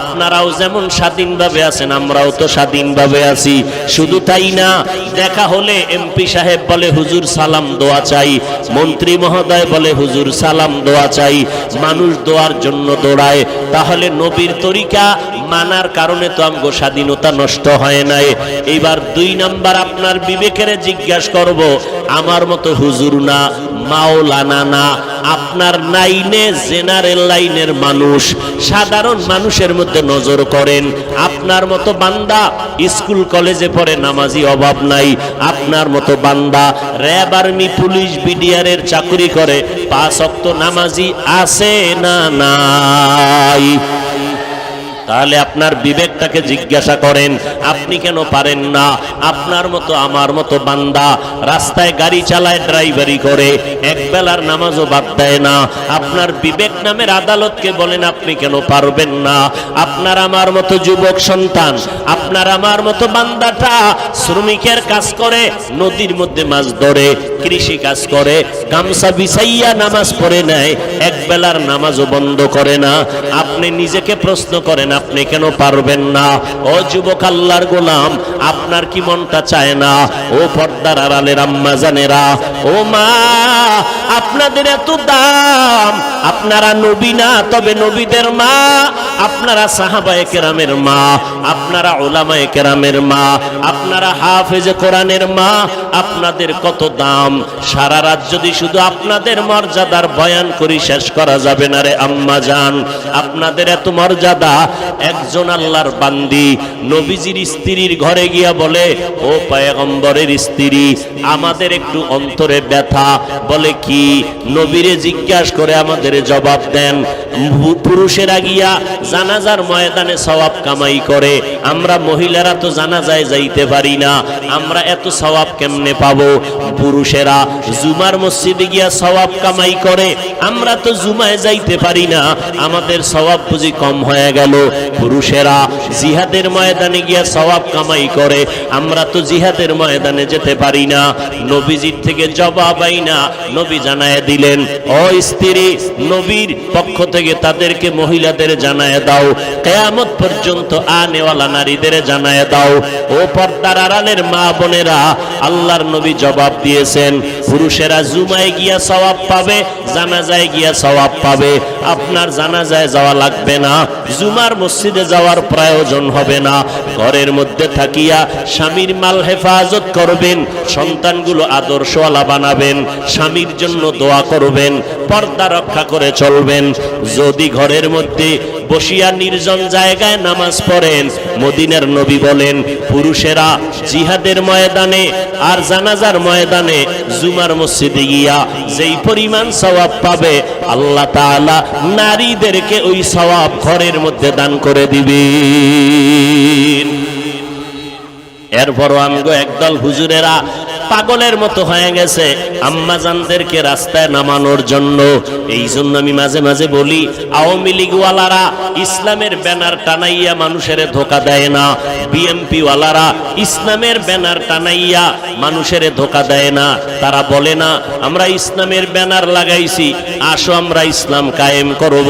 আপনারাও যেমন স্বাধীনভাবে আছেন, আমরাও তো স্বাধীনভাবে আছি। শুধু তাই না, দেখা হলে এমপি সাহেব বলে হুজুর সালাম দোয়া চাই, মন্ত্রী মহোদয় বলে হুজুর সালাম দোয়া চাই, মানুষ দোয়ার জন্য দৌড়ায়। তাহলে নবীর তরিকা মানার কারণে তো আমগো স্বাধীনতা নষ্ট হয় নাই। এইবার 2 নাম্বার, আপনার বিবেকের জিজ্ঞাসা করব, আমার মতো হুজুর না, মাওলানা না, আপনার লাইনে জেনারেল লাইনের মানুষ, সাধারণ মানুষের মধ্যে নজর করেন। আপনার মতো বান্দা স্কুল কলেজে পড়ে, নামাজি অভাব নাই। আপনার মতো বান্দা র্যাব, আর্মি, পুলিশ, বিডিআরের চাকরি করে, 5 ওয়াক্ত নামাজি আছে না নাই? তাহলে আপনার বিবেকটাকে জিজ্ঞাসা করেন, আপনি কেন পারেন না? আপনার মতো আমার মতো বান্দা রাস্তায় গাড়ি চালায়, ড্রাইভারি করে, এক বেলার নামাজও বাদ দেয় না। আপনার বিবেক নামের আদালতকে বলেন আপনি কেন পারবেন না? আপনার আমার মতো যুবক সন্তান, আপনার আমার মতো বান্দাটা শ্রমিকের কাজ করে, নদীর মধ্যে মাছ ধরে, কৃষি কাজ করে, গামছা বিছাইয়া নামাজ পড়ে নেয়, এক বেলার নামাজও বন্ধ করে না। আপনি নিজেকে প্রশ্ন করেন, আপনি কেন পারবেন না? ও যুবক আল্লাহর গোলাম, আপনার কি মনটা চায় না? ও পর্দার আড়ালের আম্মা জানেরা, ও মা, আপনাদের এত দাম। আপনারা নবী না, তবে নবীদের মা। আপনারা সাহাবায়ে কেরামের মা, আপনারা উলামায়ে কেরামের মা, আপনারা হাফেজে কোরআনের মা। আপনাদের কত দাম! সারা রাত যদি শুধু আপনাদের মর্যাদার বয়ান করি শেষ করা যাবে না রে আম্মা জান। আপনাদের এত মর্যাদা, একজন আল্লাহর বান্দি নবীজির স্ত্রীর ঘরে গিয়া বলে, ও পয়গম্বরের স্ত্রী, আমাদের একটু অন্তরে ব্যথা। বলে কি? নবীরে জিজ্ঞাসা করে আমাদের জবাব দেন। পুরুষেরা গিয়া জানাজার ময়দানে সওয়াব কামাই করে, আমরা মহিলারা তো জানাজায় যাইতে পারি না, আমরা এত সওয়াব কেমনে পাবো? পুরুষেরা জুমার মসজিদে গিয়া সওয়াব কামাই করে, আমরা তো জুমায় যাইতে পারি না, আমাদের সওয়াব বুঝি কম হয়ে গেল? পুরুষেরা জিহাদের ময়দানে গিয়া সওয়াব কামাই করে, আমরা তো জিহাদের ময়দানে যেতে পারি না। নবীজির থেকে জবাব আইনা নবী জানায় দিলেন, ও স্ত্রী, নবীর পক্ষ থেকে তাদেরকে মহিলাদের জানায় দাও, কিয়ামত পর্যন্ত আনেওয়ালা নারীদের জানায় দাও। ও পর্দার আড়ালের মা বোনেরা, আল্লাহর নবী জবাব দিয়েছেন, পুরুষেরা জুমায় গিয়া সওয়াব পাবে, জানাজায় গিয়া সওয়াব পাবে। আপনার জানাজায় যাওয়া লাগবে না, জুমার মসজিদে যাওয়ার প্রয়োজন হবে না। ঘরের মধ্যে থাকিয়া স্বামীর মাল হেফাজত করবেন, সন্তানগুলো আদর্শওয়ালা বানাবেন, স্বামীর জন্য দোয়া করবেন, পর্দা রক্ষা করে চলবেন। যদি ঘরের মধ্যে বসিয়া নির্জন জায়গায় নামাজ পড়েন, মদিনার নবী বলেন, পুরুষেরা জিহাদের ময়দানে আর জানাজার ময়দানে জুমার মসজিদে গিয়া যেই পরিমাণ সওয়াব পাবে, আল্লাহ তাআলা নারীদেরকে ওই সওয়াব ঘরের মধ্যে দান করে দিবেন। এরপরও আমগো একদল হুজুরেরা পাগলের মতো হয়ে গেছে আম্মাজানদেরকে রাস্তায় নামানোর জন্য। এই জন্য আমি মাঝে মাঝে বলি, আওয়ামী লীগওয়ালারা ইসলামের ব্যানার টানাইয়া মানুষের ধোকা দেয় না, বিএমপি ওয়ালারা ইসলামের ব্যানার টানাইয়া মানুষের ধোকা দেয় না। তারা বলে না আমরা ইসলামের ব্যানার লাগাইছি, আসো আমরা ইসলাম কায়েম করব।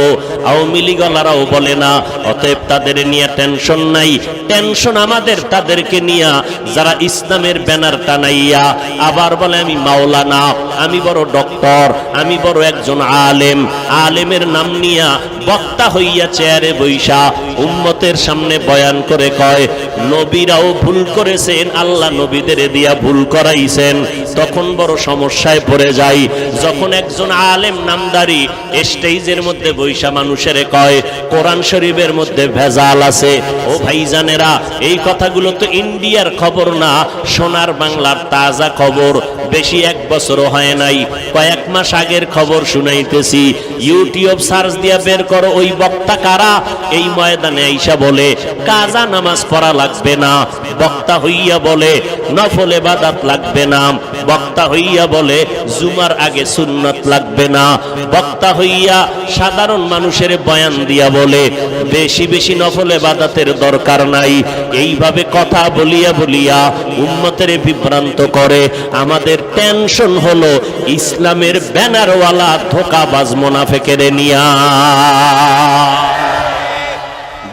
আওয়ামী লীগওয়ালারাও বলে না। অতএব তাদের নিয়ে টেনশন নাই, টেনশন আমাদের তাদেরকে নিয়ে যারা ইসলামের ব্যানার টানাইয়া আবার বলে আমি মাওলানা, আমি বড় ডক্টর, আমি বড় একজন আলেম, আলেমের নাম নিয়া বক্তা হইয়া চেয়ারে বৈশা উম্মতের সামনে বয়ান করে কয় নবীরাও ভুল করেছেন, আল্লাহ নবীদের দিয়া ভুল করাইছেন। তখন বড় সমস্যায় পড়ে যাই যখন একজন আলেম নামদারি স্টেজের মধ্যে বৈশা মানুষের কয় কোরআন শরীফের মধ্যে ভেজাল আছে। ও ভাইজানেরা, এই কথাগুলো তো ইন্ডিয়ার খবর না, সোনার বাংলার তাজা খবর। বেশি 1 বছরও হয় নাই, কয়েক মাস আগের খবর শুনাইতেছি। ইউটিউব সার্চ দিয়া বের করো ওই বক্তা কারা। এই ময়দানে আইসা বলে কাজা নামাজ পড়া লাগবে না, বক্তা হইয়া বলে নফল ইবাদত লাগবে না, বক্তা হইয়া বলে জুমার আগে সুন্নাত লাগবে না, বক্তা হইয়া সাধারণ মানুষের বয়ান দিয়া বলে বেশি বেশি নফল ইবাদতের দরকার নাই। এইভাবে কথা বলিয়া বলিয়া উম্মতের বিভ্রান্ত করে। আমাদের টেনশন হলো ইসলামের ব্যানারওয়ালা ধোঁকাবাজ মুনাফিকের নিয়া।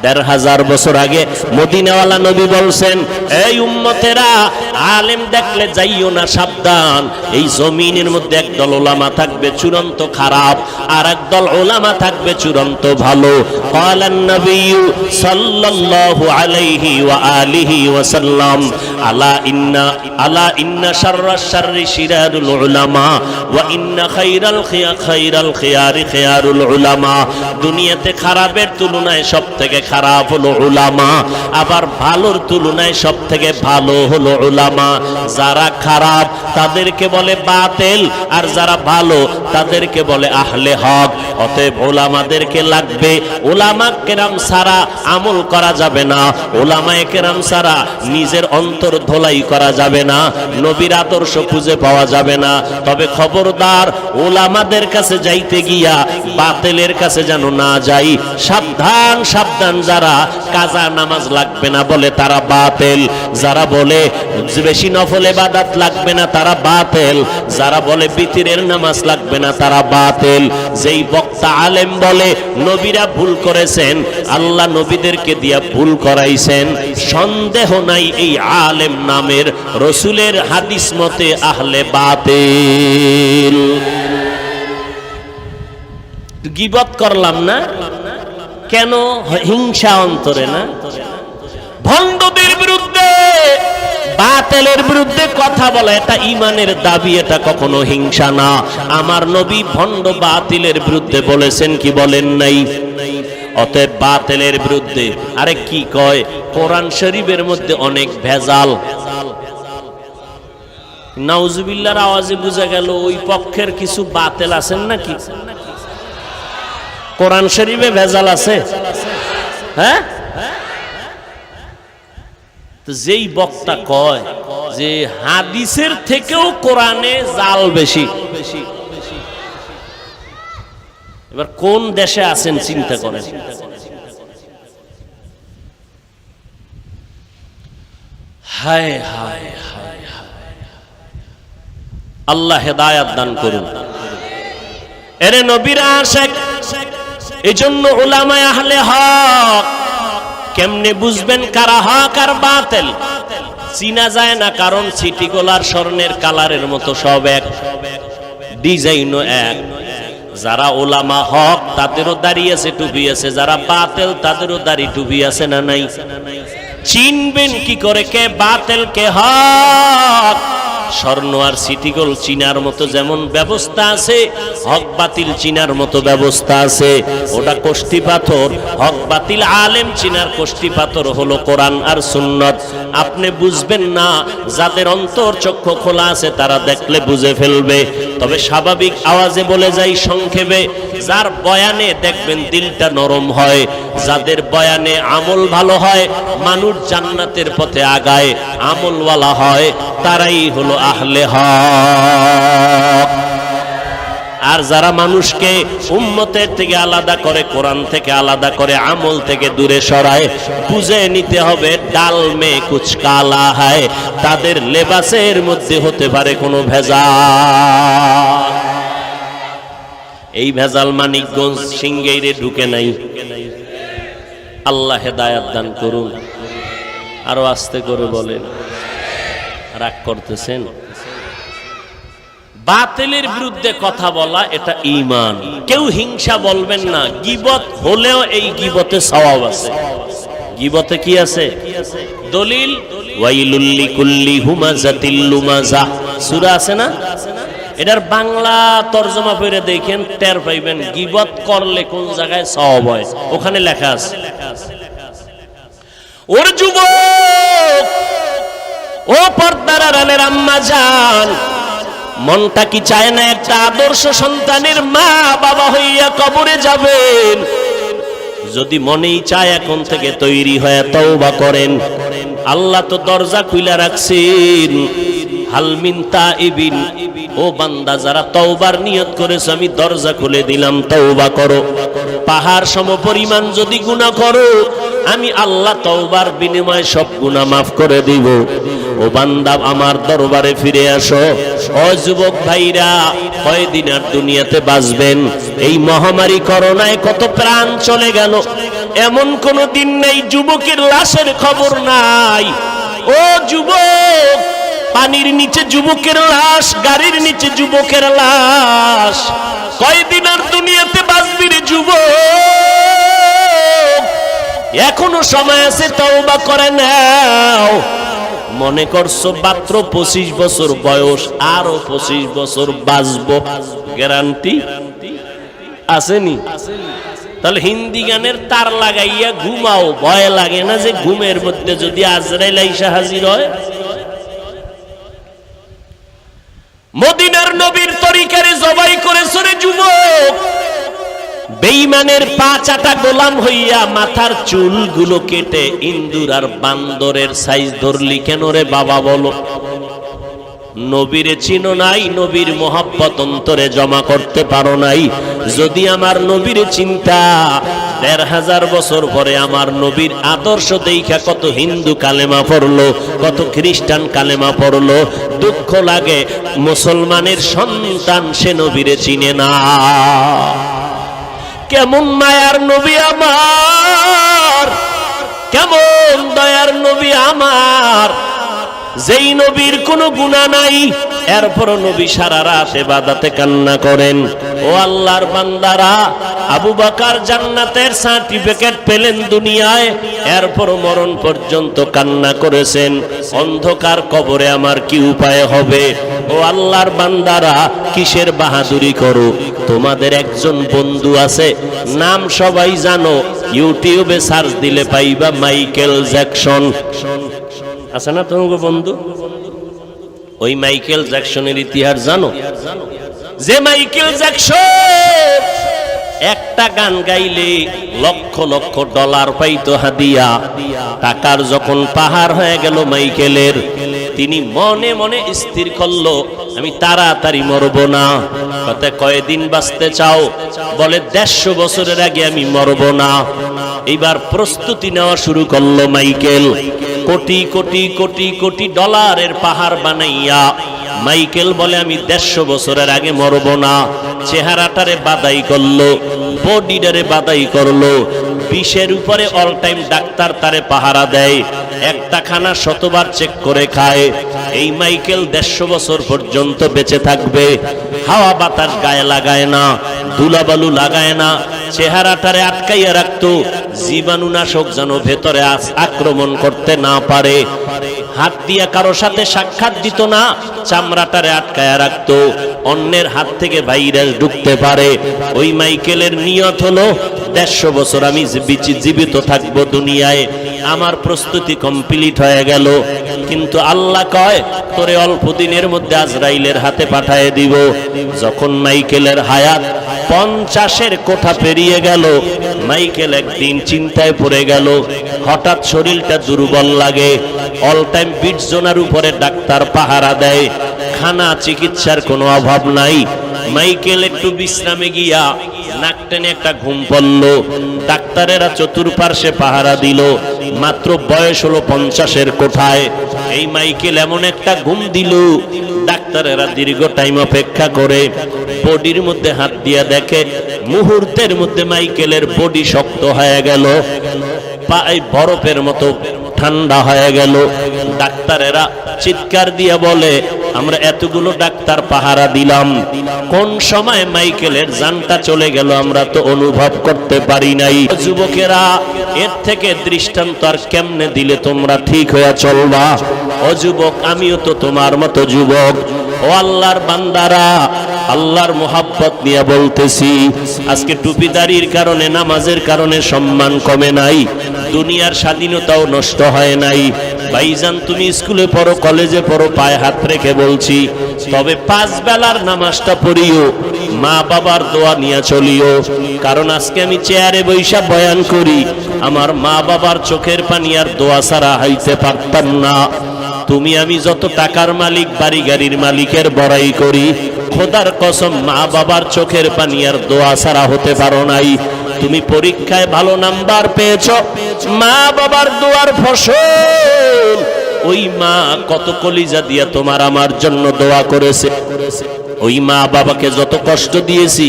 ১৫০০ বছর আগে মদিনাওয়ালা নবী বলছেন, এই উম্মতেরা আলেম দেখলে যাইও না, সাবধান। এই জমিনের মধ্যে একদল ওলামা থাকবে চূড়ান্ত খারাপ, আর একদল ওলামা থাকবে চূড়ান্ত ভালো। ক্বালান নবী সাল্লাল্লাহু আলাইহি ওয়া আলিহি ওয়া সাল্লাম, আলা ইন্না শাররাশ শাররি শিরারুল উলামা ওয়া ইন্না খায়রাল খিয়ারি খিয়ারুল উলামা। দুনিয়াতে খারাপের তুলনায় সবথেকে খারাপ হলো উলামা, আবার ভালোর তুলনায় সবথেকে ভালো হলো উলামা। যারা খারাপ তাদেরকে বলে বাতিল, আর যারা ভালো তাদেরকে বলে আহলে হক। অতএব উলামাদেরকে লাগবে। উলামা কেরাম ছাড়া আমল করা যাবে না, উলামায়ে কেরাম ছাড়া নিজের অন্তর ধোলাই করা যাবে না, নবীর আদর্শ খুঁজে পাওয়া যাবে না। তবে খবরদার, উলামাদের কাছে যাইতে গিয়া বাতিলের কাছে যেন না যাই। সাবধান সাবধান, যারা কাজা নামাজ লাগবে না বলে তারা বাতিল, যারা বলে বেশি নফল ইবাদত লাগবে না তারা বাতিল, যারা বলে বিতিরের নামাজ লাগবে না তারা বাতিল। যেই বক্তা আলেম বলে নবীরা ভুল করেছেন, আল্লাহ নবীদেরকে দিয়া ভুল করাইছেন, সন্দেহ নাই এই আলেম নামের রসুলের হাদিস মতে আহলে বাতিল। গীবত করলাম না কেন? হিংসা অন্তরে না? ভণ্ডদের বিরুদ্ধে বাতিলের বিরুদ্ধে কথা বলা এটা ঈমানের দাবি, এটা কখনো হিংসা না। আমার নবী ভণ্ড বাতিলের বিরুদ্ধে বলেছেন কি বলেন নাই? অতএব বাতিলের বিরুদ্ধে। আরে কি কয়, কোরআন শরীফের মধ্যে অনেক ভেজাল। নাউজুবিল্লাহর আওয়াজে বোঝা গেল ওই পক্ষের কিছু বাতিল আছেন নাকি? কোরআন শরীফে ভেজাল আছে? হ্যাঁ, যেই বক্তা কয় যে হাদিসের থেকেও কোরআনে জাল বেশি, এবার কোন দেশে আছেন চিন্তা করেন। হায় হায় হায়, আল্লাহ হেদায়াত দান করুন। এরে নবীর আশিক, এজন্য উলামায়ে আহলে হক কেমনে বুঝবেন কারা হক আর বাতিল? চিনা যায় না, কারণ সিটিগোলার স্বর্ণের কালারের মতো সব এক, ডিজাইনও এক। যারা উলামা হক তাদেরও দাড়ি আছে, টুপি আছে, যারা বাতিল তাদেরও দাড়ি টুপি আছে না নাই? চিনবেন কি করে কে বাতিল কে হক? স্বর্ণ আর সিটিগোল চিনার মতো যেমন ব্যবস্থা আছে, হক বাতিল চিনার মতো ব্যবস্থা আছে। ওটা কোষ্ঠী পাথর, হক বাতিল আলেম চিনার কোষ্ঠী পাথর হলো কোরআন আর সুন্নত। আপনি বুঝবেন না, যাদের অন্তর চক্ষু খোলা আছে তারা দেখলে বুঝে ফেলবে। তবে স্বাভাবিক আওয়াজে বলে যাই সংক্ষেপে, যার বয়ানে দেখবেন দিলটা নরম হয়, যাদের বয়ানে আমল ভালো হয়, মানুষ জান্নাতের পথে আগায়, আমলওয়ালা হয়, তারাই হলো আহলে হক। আর যারা মানুষকে উম্মতের থেকে আলাদা করে, কোরআন থেকে আলাদা করে, আমল থেকে দূরে সরায়, বুঝে নিতে হবে ডাল মে কুছ কালা হয়, তাদের লেবাসের মধ্যে হতে পারে কোনো ভেজাল। এই ভেজাল মানিকগঞ্জ সিংগাইরে ঢুকে নাই। আল্লাহ হেদায়াত দান করুন। আরো আস্তে করে বলেন, রাগ করতেছেন? বাতিলের বিরুদ্ধে কথা বলা এটা ঈমান। কেউ হিংসা বলবেন না। গীবত হলেও এই গীবতে সওয়াব আছে। গীবতে কি আছে? দলিল ওয়াইলুল লিকুল্লি হুমাযাতিল লুমাযা সূরা আছে না? এটার বাংলা তরজমা করে দেখেন, টের পাইবেন গীবত করলে কোন জায়গায় সওয়াব হয়, ওখানে লেখা আছে। ওর যুবক, ও পর্দার আড়ালের আম্মা জান, মনটা কি চায় না একটা আদর্শ সন্তানের মা বাবা হইয়া কবরে যাবেন? যদি মনেই চায় এখন থেকে তৈরি হয়ে তওবা করেন। আল্লাহ তো দরজা খুলে রাখছেন, হালমিন তাইবিন, ও বান্দা যারা তওবার নিয়ত করেছো আমি দরজা খুলে দিলাম, তওবা করো। পাহাড় সম পরিমাণ যদি গুনাহ করো, আমি আল্লাহ তওবার বিনিময়ে সব গুনাহ মাফ করে দিব। ও বান্দা আমার দরবারে ফিরে আসো। ও যুবক ভাইরা, কয়দিন আর দুনিয়াতে বাঁচবেন? এই মহামারী করোনায় কত প্রাণ চলে গেল, এমন কোন দিন নেই যুবকের লাশের খবর নাই। ও যুবক, পানির নিচে যুবকের লাশ, গাড়ির নিচে যুবকের লাশ। কয়দিন আর দুনিয়াতে বাঁচবি রে যুবক? এখনো সময় আছে, তওবা করে নাও। মনে করছো মাত্র 25 বছর বয়স, আরো 25 বছর বাঁচবো, গ্যারান্টি আসেনি? তাহলে হিন্দি গানের তার লাগাইয়া ঘুমাও, ভয় লাগে না যে ঘুমের মধ্যে যদি আজরাইল আইসা হাজির হয়? মদিনার নবীর তরিকারে জবাই করেছে রে যুবক, বেঈমানের পা চাটা গোলাম হইয়া মাথার চুলগুলো কেটে ইন্দুর আর বান্দরের সাইজ ধরলি কেন রে বাবা বলো? নবীরে চিনো নাই, নবীর মোহাব্বত অন্তরে জমা করতে পারো নাই। যদি আমার নবীরে চিন্তা, ১৫০০ বছর পরে আমার নবীর আদর্শ দেখা কত হিন্দু কালেমা পড়লো, কত খ্রিস্টান কালেমা পড়লো। দুঃখ লাগে মুসলমানের সন্তান সে নবীরে চিনে না। কেমন মায়ার নবী আমার, কেমন দয়ার নবী আমার, যেই নবীর কোনো গুনাহ নাই, এরপর নবী সারা রাত ইবাদতে কান্না করেন। ও আল্লাহর বান্দারা, আবু বকর জান্নাতের সার্টিফিকেট পেলেন দুনিয়ায়, এরপর মরণ পর্যন্ত কান্না করেছেন। অন্ধকার কবরে আমার কি উপায় হবে? ও আল্লাহর বান্দারা, কিসের বাহাদুরি করো? তোমাদের একজন বন্ধু আছে, নাম সবাই জানো, ইউটিউবে সার্চ দিলে পাইবা, মাইকেল জ্যাকসন। আছে না তোমার বন্ধু? ওই মাইকেল জ্যাকসনের ইতিহাস জানো? যে মাইকেল জ্যাকসন একটা গান গাইলে লক্ষ লক্ষ ডলার পাইতো হাদিয়া। টাকার যখন পাহাড় হয়ে গেল মাইকেলের, তিনি মনে মনে স্থির করলো আমি তাড়াতাড়ি মরবো না। কতে কয়দিন বাঁচতে চাও? বলে ১৫০ বছরের আগে আমি মরবো না। এইবার প্রস্তুতি নেওয়া শুরু করলো মাইকেল। কোটি কোটি কোটি কোটি ডলারের পাহাড় বানাইয়া মাইকেল বলে আমি ১৫০ বছরের আগে মরবো না। চেহারাটারে বাদাই করলো, বডিটারে বাদাই করলো। ২০-এর উপরে অল টাইম ডাক্তার তারে পাহারা দেয়, একটা খানা শতবার চেক করে খায়। এই মাইকেল ১৫০ বছর পর্যন্ত বেঁচে থাকবে। হাওয়া বাতাস গায়ে লাগায় না, ধুলাবালু লাগায় না, চেহারাটারে আটকাইয়া রাখতো, জীবাণুনাশক যেন ভেতরে আক্রমণ করতে না পারে। হাত দিয়া কারো সাথে সাক্ষাৎ দিত না, চামড়াটারে আটকায়া রাখতো, অন্যের হাত থেকে ভাইরাস ঢুকতে পারে। ওই মাইকেলের নিয়ত হলো ১৫০ বছর আমি জীবিত থাকবো দুনিয়ায়। আমার প্রস্তুতি কমপ্লিট হয়ে গেল, কিন্তু আল্লাহ কয় তোরে অল্প দিনের মধ্যে আজরাইলের হাতে পাঠিয়ে দিব। যখন মাইকেলের হায়াত ৫০-এর কোঠা পেরিয়ে গেল, মাইকেল একদিন চিন্তায় পড়ে গেল। হঠাৎ শরীরটা দুর্বল লাগে, অল টাইম ২০ জনের উপরে ডাক্তার পাহারা দেয়, খানা চিকিৎসার কোনো অভাব নাই। মাইকেল একটু বিশ্রামে গিয়া নাক টেনে একটা ঘুম পড়ল। ডাক্তারেরা চতুর্পার্শ্বে পাহারা দিল, মাত্র বয়স হলো ৫০-এর কোঠায়। এই মাইকেল এমন একটা ঘুম দিল, ডাক্তারেরা দীর্ঘ টাইম অপেক্ষা করে বডির মধ্যে হাত দিয়া দেখে মুহূর্তের মধ্যে মাইকেলের বডি শক্ত হয়ে গেল, পায়ে বরফের মতো ঠান্ডা হয়ে গেল। ডাক্তারেরা চিৎকার দিয়ে বলে আমরা এতগুলো ডাক্তার পাহারা দিলাম, কোন সময় মাইকেলের জানটা চলে গেল আমরা তো অনুভব করতে পারি নাই। যুবকেরা, এর থেকে দৃষ্টান্ত আর কেমনে দিলে তোমরা ঠিক হয়ে চলবা? ও যুবক, আমিও তো তোমার মতো যুবক। ও আল্লাহর বান্দারা, আল্লাহর মোহাব্বত নিয়ে বলতেছি, আজকে টুপিদারির কারণে, নামাজের কারণে সম্মান কমে নাই, দুনিয়ার স্বাধীনতাও নষ্ট হয় নাই। ভাইজান, তুমি স্কুলে পড়ো, কলেজে পড়ো, পায়ে হাত রেখে বলছি, তবে ৫ বেলার নামাজটা পড়িও, মা বাবার দোয়া নিয়ে চলিও। কারণ আজকে আমি চেয়ারে বৈশা বয়ান করি, আমার মা বাবার চোখের পানি আর দোয়া ছাড়া হইতে পারতাম না। তুমি আমি যত টাকার মালিক, বাড়ি গাড়ির মালিকের বড়াই করি, খোদার কসম মা বাবার চোখের পানি আর দোয়া ছাড়া হতে পারো নাই। তুমি পরীক্ষায় ভালো নাম্বার পেয়েছ, মা বাবার দোয়ার ফসল। ওই মা কত কলিজা দিয়া তোমার আমার জন্য দোয়া করেছে। ওই মা বাবাকে যত কষ্ট দিয়েছি,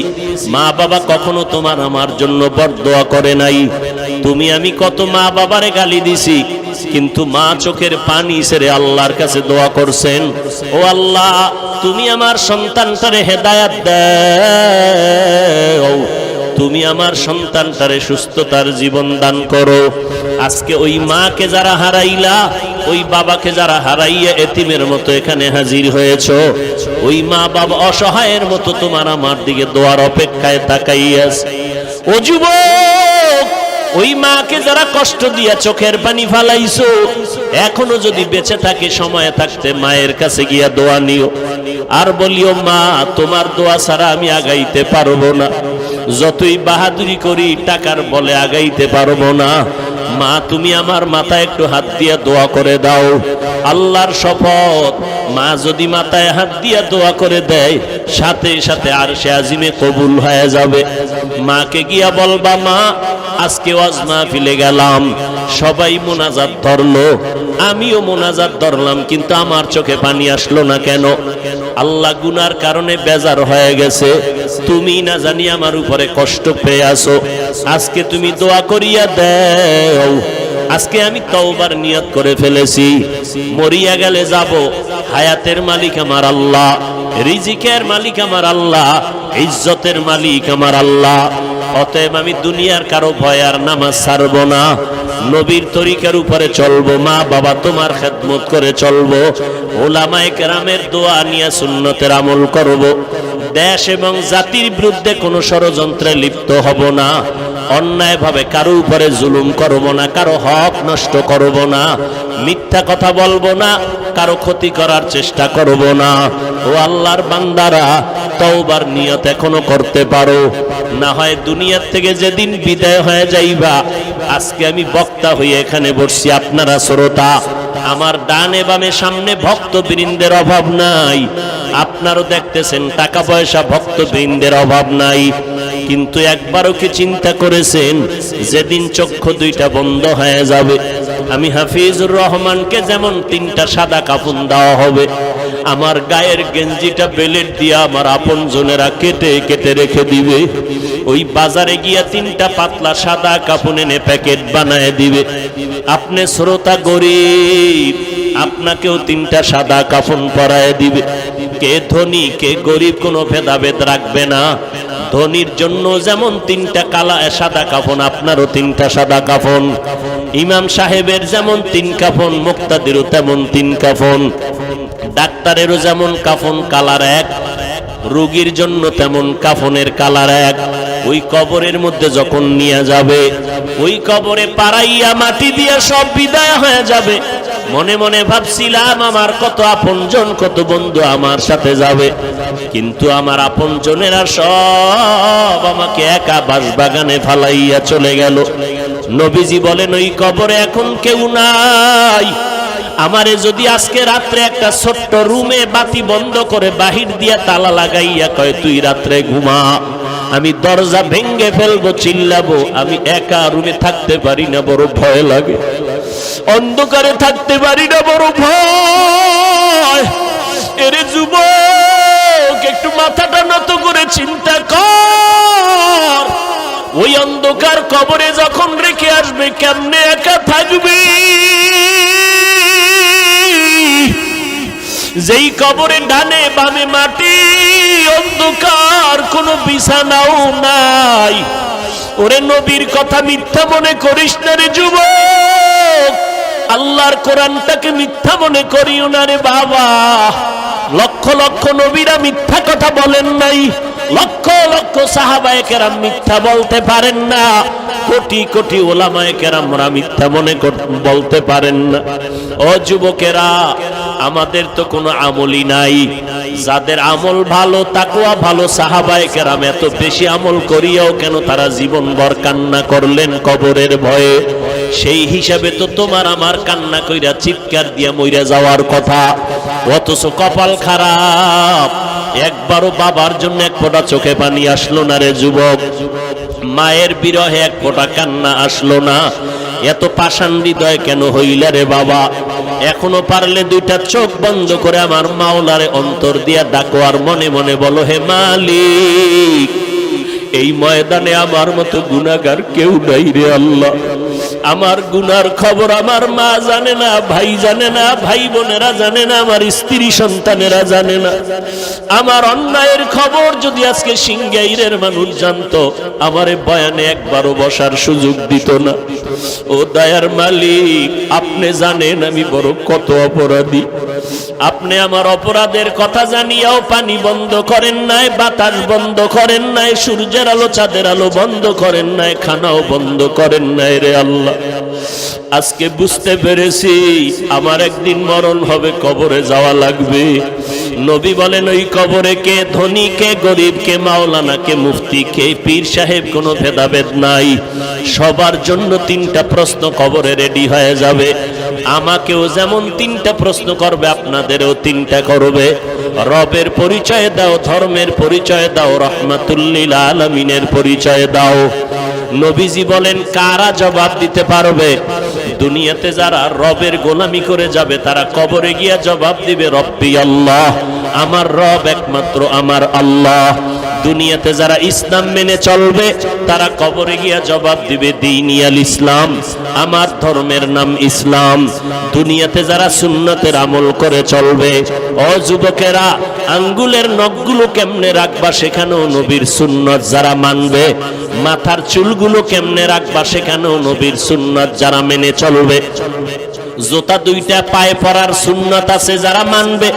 মা বাবা কখনো তোমার আমার জন্য বরদোয়া করে নাই। তুমি আমি কত মা বাবারে গালি দিছি, কিন্তু মা চোখের পানি ছেড়ে আল্লাহর কাছে দোয়া করছেন, ও আল্লাহ তুমি আমার সন্তানটারে হেদায়েত দাও, তুমি আমার সন্তানটারে সুস্থতার জীবন দান করো। আজকে ওই মাকে যারা হারাইলা, ওই বাবাকে যারা হারাইয়া এতিমের মতো এখানে হাজির হয়েছো, ওই মা বাবা অসহায়ের মতো তোমার আমার দিকে দোয়ার অপেক্ষায় তাকাইয়াছে। ও যুবক, ওই মাকে যারা কষ্ট দিয়া চোখের পানি ফালাইছো, এখনো যদি বেঁচে থাকে সময় থাকতে মায়ের কাছে গিয়া দোয়া নিও, আর বলিও মা তোমার দোয়া ছাড়া আমি আগাইতে পারবো না, যতই বাহাদুরি করি টাকার বলে আগাইতে পারবো না। মা তুমি আমার মাথায় একটু হাত দিয়া দোয়া করে দাও। আল্লাহর শপথ, মা যদি মাথায় হাত দিয়া দোয়া করে দেয়, সাথে সাথে আরশে আজিমে কবুল হয়ে যাবে। মাকে গিয়া বলবা মা আজকে ওয়াজ মাহফিলে গেলাম, সবাই মোনাজাত ধরলো, আমিও মোনাজাত ধরলাম, কিন্তু আমার চোখে পানি আসলো না কেন? আল্লাহ গুনার কারণে বেজার হয়ে গেছে, তুমি না জানি আমার উপরে কষ্ট পেয়ে আসো। আজকে তুমি দোয়া করিয়া দেও, আজকে আমি তওবার নিয়ত করে ফেলেছি, মরিয়া গেলে যাব, হায়াতের মালিক আমার আল্লাহ, রিজিকের মালিক আমার আল্লাহ, ইজ্জতের মালিক আমার আল্লাহ। অতএব আমি দুনিয়ার কারো ভয় আর নামাজ ছাড়বো না, নবীর তরিকার উপরে চলবো, মা বাবা তোমার খেদমত করে চলবো, ওলামায়ে কেরামের দোয়া নিয়ে সুন্নতের আমল করব, দেশ এবং জাতির বিরুদ্ধে কোনো ষড়যন্ত্রে লিপ্ত হব না, অন্যায় ভাবে কারো উপরে জুলুম করব না, কারো হক নষ্ট করব না, মিথ্যা কথা বলবো না, কারো ক্ষতি করার চেষ্টা করব না। ও আল্লাহর বান্দারা, তওবার নিয়ত এখনো করতে পারো, না হয় দুনিয়ার থেকে যেদিন বিদায় হয়ে যাইবা, আজকে আমি বক্তা হয়ে এখানে বসছি, আপনারা শ্রোতা, আমার ডানে বামে সামনে ভক্তবৃন্দের অভাব নাই, আপনারও দেখতেছেন টাকা পয়সা ভক্তবৃন্দের অভাব নাই, কিন্তু একবারও কি চিন্তা করেছেন যেদিন চক্ষু দুইটা বন্ধ হয়ে যাবে, আমি হাফিজুর রহমানকে যেমন 3টা সাদা কাফন দেওয়া হবে, আমার গায়ের গেঞ্জিটা বেলেট দিয়ে আমার আপন জনেরা কেটে কেটে রেখে দিবে, ওই বাজারে গিয়া 3টা পাতলা সাদা কাফন এনে প্যাকেট বানায় দিবে। আপনি শ্রোতা গরিব, আপনাকেও 3টা সাদা কাফন পরায় দিবে। কে ধনী কে গরিব কোনো ভেদাভেদ রাখবে না, ধনীর জন্য যেমন 3টা কালা সাদা কাফন, আপনারও 3টা সাদা কাফন, ইমাম সাহেবের যেমন 3 কাফন, মুক্তাদিরও তেমন 3 কাফন, ডাক্তারেরও যেমন কাফন কালার এক, রোগীর জন্য তেমন কাফনের কালার এক। ওই কবরের মধ্যে যখন নিয়ে যাবে, ওই কবরে পাড়াইয়া মাটি দিয়ে সব বিদায় হয়ে যাবে। মনে মনে ভাবছিলাম আমার কত আপনজন কত বন্ধু আমার সাথে যাবে, কিন্তু আমার আপনজনেরা সব আমাকে একা বাঁশবাগানে ফালাইয়া চলে গেল। নবীজি বলেন ওই কবরে এখন কেউ নাই। আমারে যদি আজকে রাত্রে একটা ছোট্ট রুমে বাতি বন্ধ করে বাহির দিয়া তালা লাগাইয়া কয় তুই রাত্রে ঘুমা, আমি দরজা ভেঙ্গে ফেলবো, চিল্লাবো, আমি একা রুমে থাকতে পারি না, বড় ভয় লাগে, অন্ধকারে থাকতে পারি না, বড় ভয়। এরে যুবক, একটু মাথাটা নত করে চিন্তা কর, ওই অন্ধকার কবরে যখন রেখে আসবে কেমনে একা থাকবে? যেই কবরে ডানে বামে মাটি, অন্ধকার, কোনো বিছানাও নাই। ওরে নবীর কথা মিথ্যা মনে করিস না রে যুবক, আল্লাহর কোরআনটাকে মিথ্যা মনে করিও না রে বাবা। লক্ষ লক্ষ নবীরা মিথ্যা কথা বলেন নাই, লক্ষ লক্ষ সাহাবায়ে কেরাম মিথ্যা বলতে পারেন না, কোটি কোটি ওলামায়ে কেরামরা মিথ্যা মনে বলতে পারেন না। ও যুবকেরা, আমাদের তো কোনো আমলই নাই, যাদের আমল ভালো, তাকওয়া ভালো, সাহাবায়ে কেরাম এত বেশি আমল করিয়াও কেন তারা জীবনভর কান্না করলেন কবরের ভয়ে? সেই হিসাবে তো তোমার আমার কান্না কইরা চিৎকার দিয়া মইরা যাওয়ার কথা, অথচ কপাল খারাপ, একবারও বাবার জন্য এক ফোঁটা চোখে পানি আসলো না রে যুবক, মায়ের বিরহে এক ফোঁটা কান্না আসলো না। এত পাষাণ হৃদয় কেন হইলা রে বাবা? এখনো পারলে 2টা চোখ বন্ধ করে আমার মাওলারে অন্তর দিয়া ডাকো, আর মনে মনে বলো, হে মালিক, এই ময়দানে আমার মতো গুনাহগার কেউ নাই রে আল্লাহ, আমার গুনার খবর আমার মা জানে না, ভাই জানে না, ভাই বোনেরা জানে না, আমার স্ত্রী সন্তানেরা জানে না। আমার অন্যায়ের খবর যদি আজকে সিংগাইরের মানুষ জানতো, আমারে বয়ানে একবারও বসার সুযোগ দিত না। ও দয়ার মালিক, আপনি জানেন আমি বড় কত অপরাধী। আপনি আমার অপরাধের কথা জানিয়াও পানি বন্ধ করেন নাই, বাতাস বন্ধ করেন নাই, সূর্যের আলো চাঁদের আলো বন্ধ করেন নাই, খানাও বন্ধ করেন নাই রে আল্লাহ। আজকে বুঝতে পেরেছি আমার একদিন মরণ হবে, কবরে যাওয়া লাগবে। নবী বলেন ওই কবরে কে ধনী, কে গরিব, কে মাওলানা, কে মুফতি, কে পীর সাহেব, কোনো ভেদাভেদ নাই। সবার জন্য তিনটা প্রশ্ন কবরে রেডি হয়ে যাবে। আমাকেও যেমন তিনটা প্রশ্ন করবে, আপনাদেরও তিনটা করবে। রবের পরিচয় দাও, ধর্মের পরিচয় দাও, রাহমাতুল লিল আলামিনের পরিচয় দাও। নবীজি বলেন কারা জবাব দিতে পারবে? দুনিয়াতে যারা রবের গোলামি করে যাবে তারা কবরে গিয়া জবাব দিবে রব্বি আল্লাহ, আমার রব একমাত্র আমার আল্লাহ। দুনিয়াতে যারা ইসলাম মেনে চলবে তারা কবরে গিয়া জবাব দিবে দীনি আল ইসলাম, আমার ধর্মের নাম ইসলাম। দুনিয়াতে যারা সুন্নতের আমল করে চলবে, ও যুবকেরা আঙ্গুলের নখগুলো কেমনে রাখবা সেখানেও নবীর সুন্নত যারা মানবে, মাথার চুলগুলো কেমনে রাখবা সেখানেও নবীর সুন্নত যারা মেনে চলবে, জুতা দুইটা পায়ে পরার সুন্নত আছে যারা মানবে,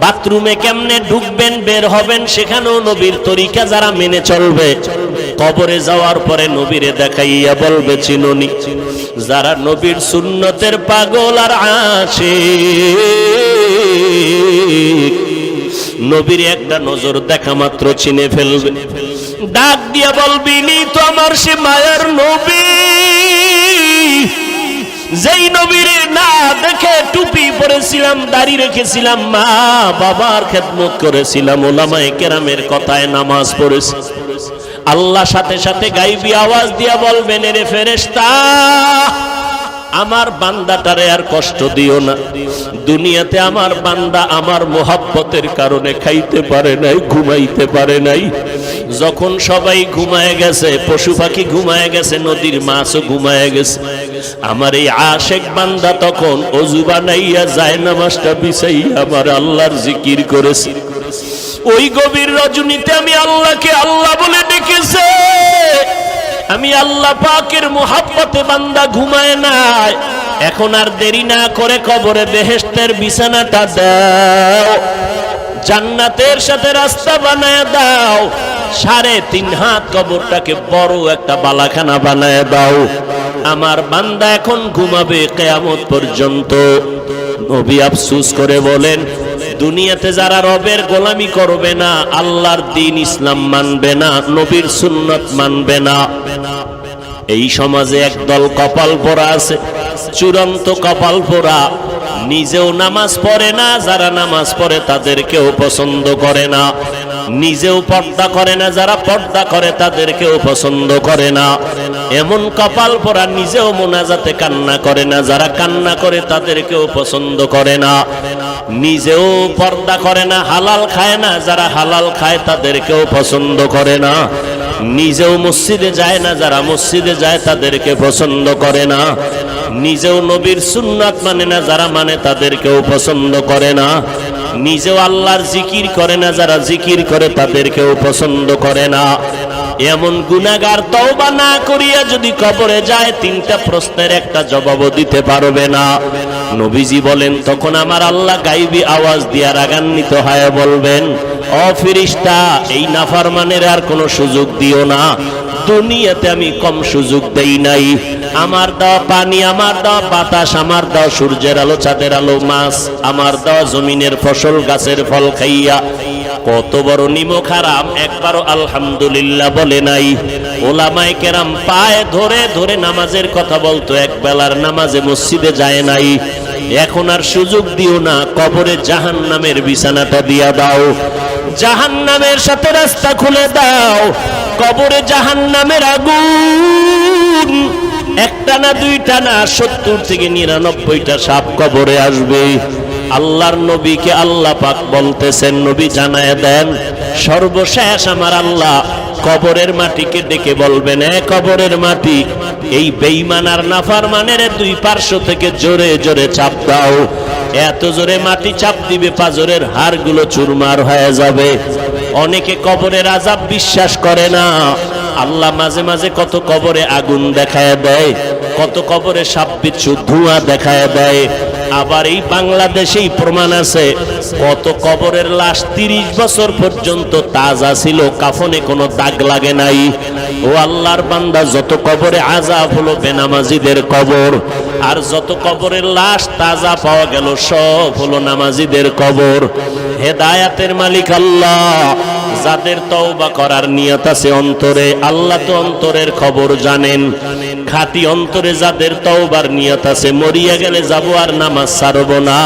বাথরুমে কেমনে ঢুকবেন বের হবেন সেখানেও নবীর তরিকা যারা মেনে চলবে, কবরে যাওয়ার পরে নবীরে দেখাইয়া বলবে চিনুনি। যারা নবীর সুন্নতের পাগল আর আশিক, নবীর একটা নজর দেখা মাত্র চিনে ফেলবে। ডাক দিয়া বলবি নি তো আমার সে মায়ের নবী, যেই নবীরে না দেখে টুপি পরেছিলাম, দাড়ি রেখেছিলাম, মা বাবার খেদমত করেছিলাম, ওলামায়ে কেরামের কথায় নামাজ পড়েছি। আল্লাহ সাথে সাথে গাইবি আওয়াজ দিয়া বলবেন এরে ফেরেশতা, আমার বান্দাটারে আর কষ্ট দিও না। দুনিয়াতে আমার বান্দা আমার মোহাব্বতের কারণে খাইতে পারে নাই, ঘুমাইতে পারে নাই। যখন সবাই ঘুমায় গেছে, পশু পাখি ঘুমায় গেছে, নদীর মাছও ঘুমায় গেছে, আমার এই আশেক বান্দা তখন ওযু বানাইয়া জায়নামাজটা বিছাইয়া আমার আল্লাহর জিকির করেছে। ওই গভীর রজনীতে আমি আল্লাহকে আল্লাহ বলে ডেকেছে। আমি আল্লাহ পাকের মোহাব্বতে বান্দা ঘুমায় নাই। এখন আর দেরি না করে কবরে বেহেশতের বিছানাটা দাও, জান্নাতের সাথে রাস্তা বানায় দাও, 3.5 হাত কবরটাকে বড় একটা বালাখানা বানায় দাও। আমার বান্দা এখন ঘুমাবে কিয়ামত পর্যন্ত। নবী আফসোস করে বলেন দুনিয়াতে যারা রবের গোলামি করবে না, আল্লাহর দ্বীন ইসলাম মানবে না, নবীর সুন্নত মানবে না, এই সমাজে একদল কপাল পোড়া আছে, চূড়ান্ত কপাল পোড়া। নিজেও নামাজ পড়ে না, যারা নামাজ পড়ে তাদেরকেও পছন্দ করে না, নিজেও পর্দা করে না, যারা পর্দা করে তাদেরকেও পছন্দ করে না। এমন কপাল পোড়া নিজেও মোনাজাতে কান্না করে না, যারা কান্না করে তাদেরকেও পছন্দ করে না, নিজেও পর্দা করে না, হালাল খায় না, যারা হালাল খায় তাদেরকেও পছন্দ করে না, নিজেও মসজিদে যায় না, যারা মসজিদে যায় তাদেরকে পছন্দ করে না, নিজেও নবীর সুন্নাত মানে না, যারা মানে তাদেরকেও পছন্দ করে না, নিজেও আল্লাহর জিকির করে না, যারা জিকির করে তাদেরকেও পছন্দ করে না। এমন গুনাহগার তওবা না করিয়া যদি কবরে যায়, 3টা প্রশ্নের একটা জবাবও দিতে পারবে না। নবীজি বলেন তখন আমার আল্লাহ গায়বী আওয়াজ দিয়া রাগান্বিত হয়ে বলবেন, ও ফেরেশতা, এই নাফরমানের আর কোনো সুযোগ দিও না। দুনিয়াতে আমি কম সুযোগ দেই নাই। আমার দেওয়া পানি, আমার দেওয়া বাতাস, আমার দেওয়া সূর্যের আলো চাঁদের আলো, মাছ, আমার দেওয়া জমিনের ফসল গাছের ফল খাইয়া কত বড় নিমক হারাম, একবারও আলহামদুলিল্লাহ বলে নাই। ওলামায়ে কেরাম পায়ে ধরে ধরে নামাজের কথা বলতো, এক বেলার নামাজে মসজিদে যায় নাই। এখন আর সুযোগ দিও না, কবরে জাহান্নামের বিছানাটা দিয়া দাও, জাহান্নামের সাথে রাস্তা খুলে দাও। কবরে জাহান্নামের আগুন একটা না দুইটা না 70 থেকে 99টা সাপ কবরে আসবে। আল্লাহর নবীকে আল্লাহ পাক বলতেছেন, নবী জানায় দেন সর্বশেষ আমার আল্লাহ কবরের মাটিকে ডেকে বলবেন, এ কবরের মাটি, এই বেঈমান আর নাফরমানের দুই পার্শ্ব থেকে জোরে জোরে চাপ দাও। এত জোরে মাটি চাপ দিবে পাজরের হাড়গুলো চুরমার হয়ে যাবে। অনেকে কবরের আযাব বিশ্বাস করে না। আল্লাহ মাঝে মাঝে কত কবরে আগুন দেখায় দেয়, কত কবরে সাপ বিচ্ছু ধোঁয়া দেখায় দেয়। আবার এই বাংলাদেশেই প্রমাণ আছে কত কবরের লাশ 30 বছর পর্যন্ত তাজা ছিল, কাফনে কোনো দাগ লাগে নাই। ও আল্লাহর বান্দা, যত কবরে আযাব হলো বেনামাজিদের কবর, আর যত কবরের লাশ তাজা পাওয়া গেল সব হলো নামাজিদের কবর। হেদায়াতের মালিক আল্লাহ। যাদের তওবা করার নিয়ত আছে অন্তরে, আল্লাহ তো অন্তরের খবর জানেন। খাঁটি অন্তরে যাদের তওবার নিয়ত আছে, মরিয়া গেলে যাব আর নামাজ ছাড়ব না,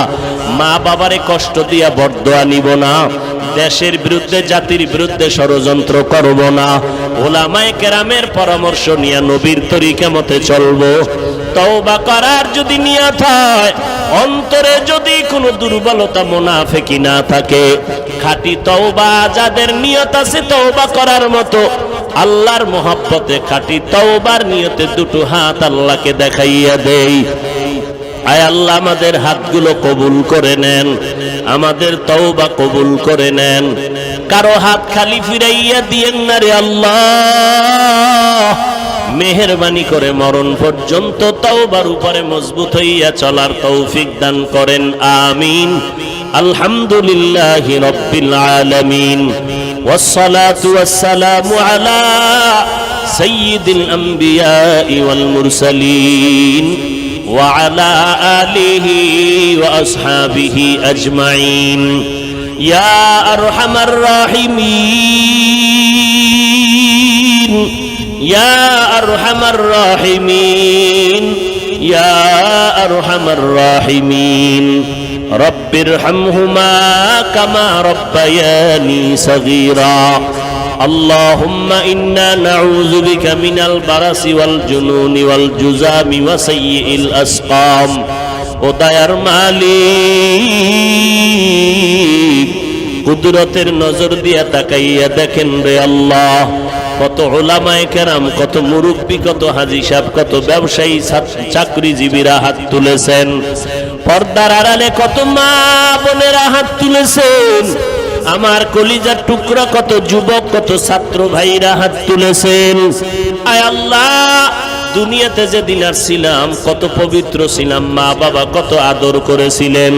মা বাবারে কষ্ট দিয়া বরদোয়া নিব না, দেশের বিরুদ্ধে জাতির বিরুদ্ধে ষড়যন্ত্র করব না, ওলামায়ে কেরামের পরামর্শ নিয়ে নবীর তরিকা মতে চলবো। তওবা করার যদি নিয়ত হয়, অন্তরে যদি কোনো দুর্বলতা মুনাফিকি না থাকে, খাঁটি তওবা যাদের নিয়ত আছে তওবা করার মতো, আল্লাহর মহব্বতে খাঁটি তওবার নিয়তে দুটো হাত আল্লাহকে দেখাইয়া দেই। আয় আল্লাহ, আমাদের হাতগুলো কবুল করে নেন, আমাদের তওবা কবুল করে নেন। কারো হাত খালি ফিরাইয়া দিয়েন না রে আল্লাহ। মেহেরবানি করে মরণ পর্যন্ত তওবার উপরে মজবুত হইয়া চলার তৌফিক দান করেন, আমিন। আলহামদুলিল্লাহি রাব্বিল আলামিন, ওয়াসসালাতু ওয়াসসালামু আলা সাইয়্যিদিল আমবিয়াই ওয়াল মুরসালিন ওয়া আলা আলিহি ওয়া আসহাবিহি আজমাইন। ইয়া আরহামার রাহিমিন, ইয়া আরহামার রাহিমিন, ইয়া আরহামার রাহিমিন। রব্বিরহামহুমা কামা রব্বায়ানি সগীরা। আল্লাহুম্মা ইন্না নাউযু বিকা মিনাল বারাসি ওয়াল জুনুনি ওয়াল জুযামি ওয়া সাইয়্যিল আসকাম। ও দয়ার মালিক, কুদরতের নজর দিয়া তাকাইয়া দেখেন রে আল্লাহ, কত উলামায়ে কেরাম, কত মুরব্বী, কত হাজী সাহেব, কত ব্যবসায়ী, চাকরিজীবীরা হাত তুলেছেন। পর্দার আড়ালে কত মা বোনেরা হাত তুলেছেন। আমার কলিজার টুকরা কত যুবক, কত ছাত্র ভাইরা হাত তুলেছেন। আয় আল্লাহ, দুনিয়াতে যেদিন আসছিলাম কত পবিত্র ছিলাম, মা বাবা কত আদর করেছিলেন।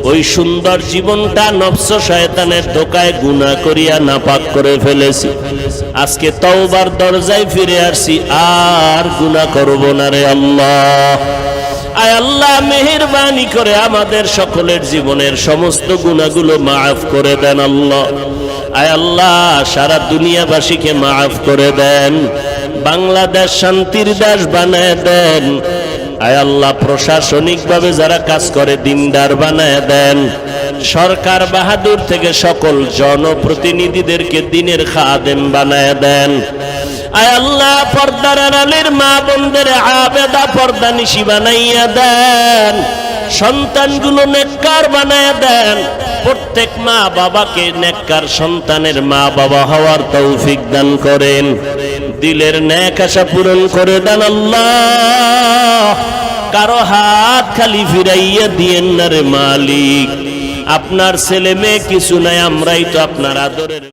ওই সুন্দর জীবনটা নফস শয়তানের ধোকায় গুনাহ করিয়া নাপাক করে ফেলেছি। আজকে তওবার দরজায় ফিরে আসছি, আর গুনাহ করব না রে আল্লাহ। আয় আল্লাহ, মেহেরবানি করে আমাদের সকলের জীবনের সমস্ত গুনাহগুলো মাফ করে দেন আল্লাহ। আয় আল্লাহ, সারা দুনিয়াবাসীকে মাফ করে দেন, বাংলাদেশ শান্তির দেশ বানায় দেন। আয় আল্লাহ, প্রশাসনিকভাবে যারা কাজ করে দিনদার বানায় দেন। সরকার বাহাদুর থেকে সকল জনপ্রতিনিধিদেরকে দিনের খাদেম বানায় দেন। আয় আল্লাহ, পর্দার আড়ালের মা বোনদের আবেদা পর্দানিশী বানাইয়া দেন। সন্তানগুলো নেককার বানায় দেন। প্রত্যেক মা বাবাকে নেককার সন্তানের মা বাবা হওয়ার তৌফিক দান করেন। দিলের নেক আশা পূরণ করে দেন আল্লাহ। কারো হাত খালি ফিরাইয়া দিয়েন না রে মালিক। আপনার ছেলে মেয়ে কিছু নাই, আমরাই তো আপনার আদরের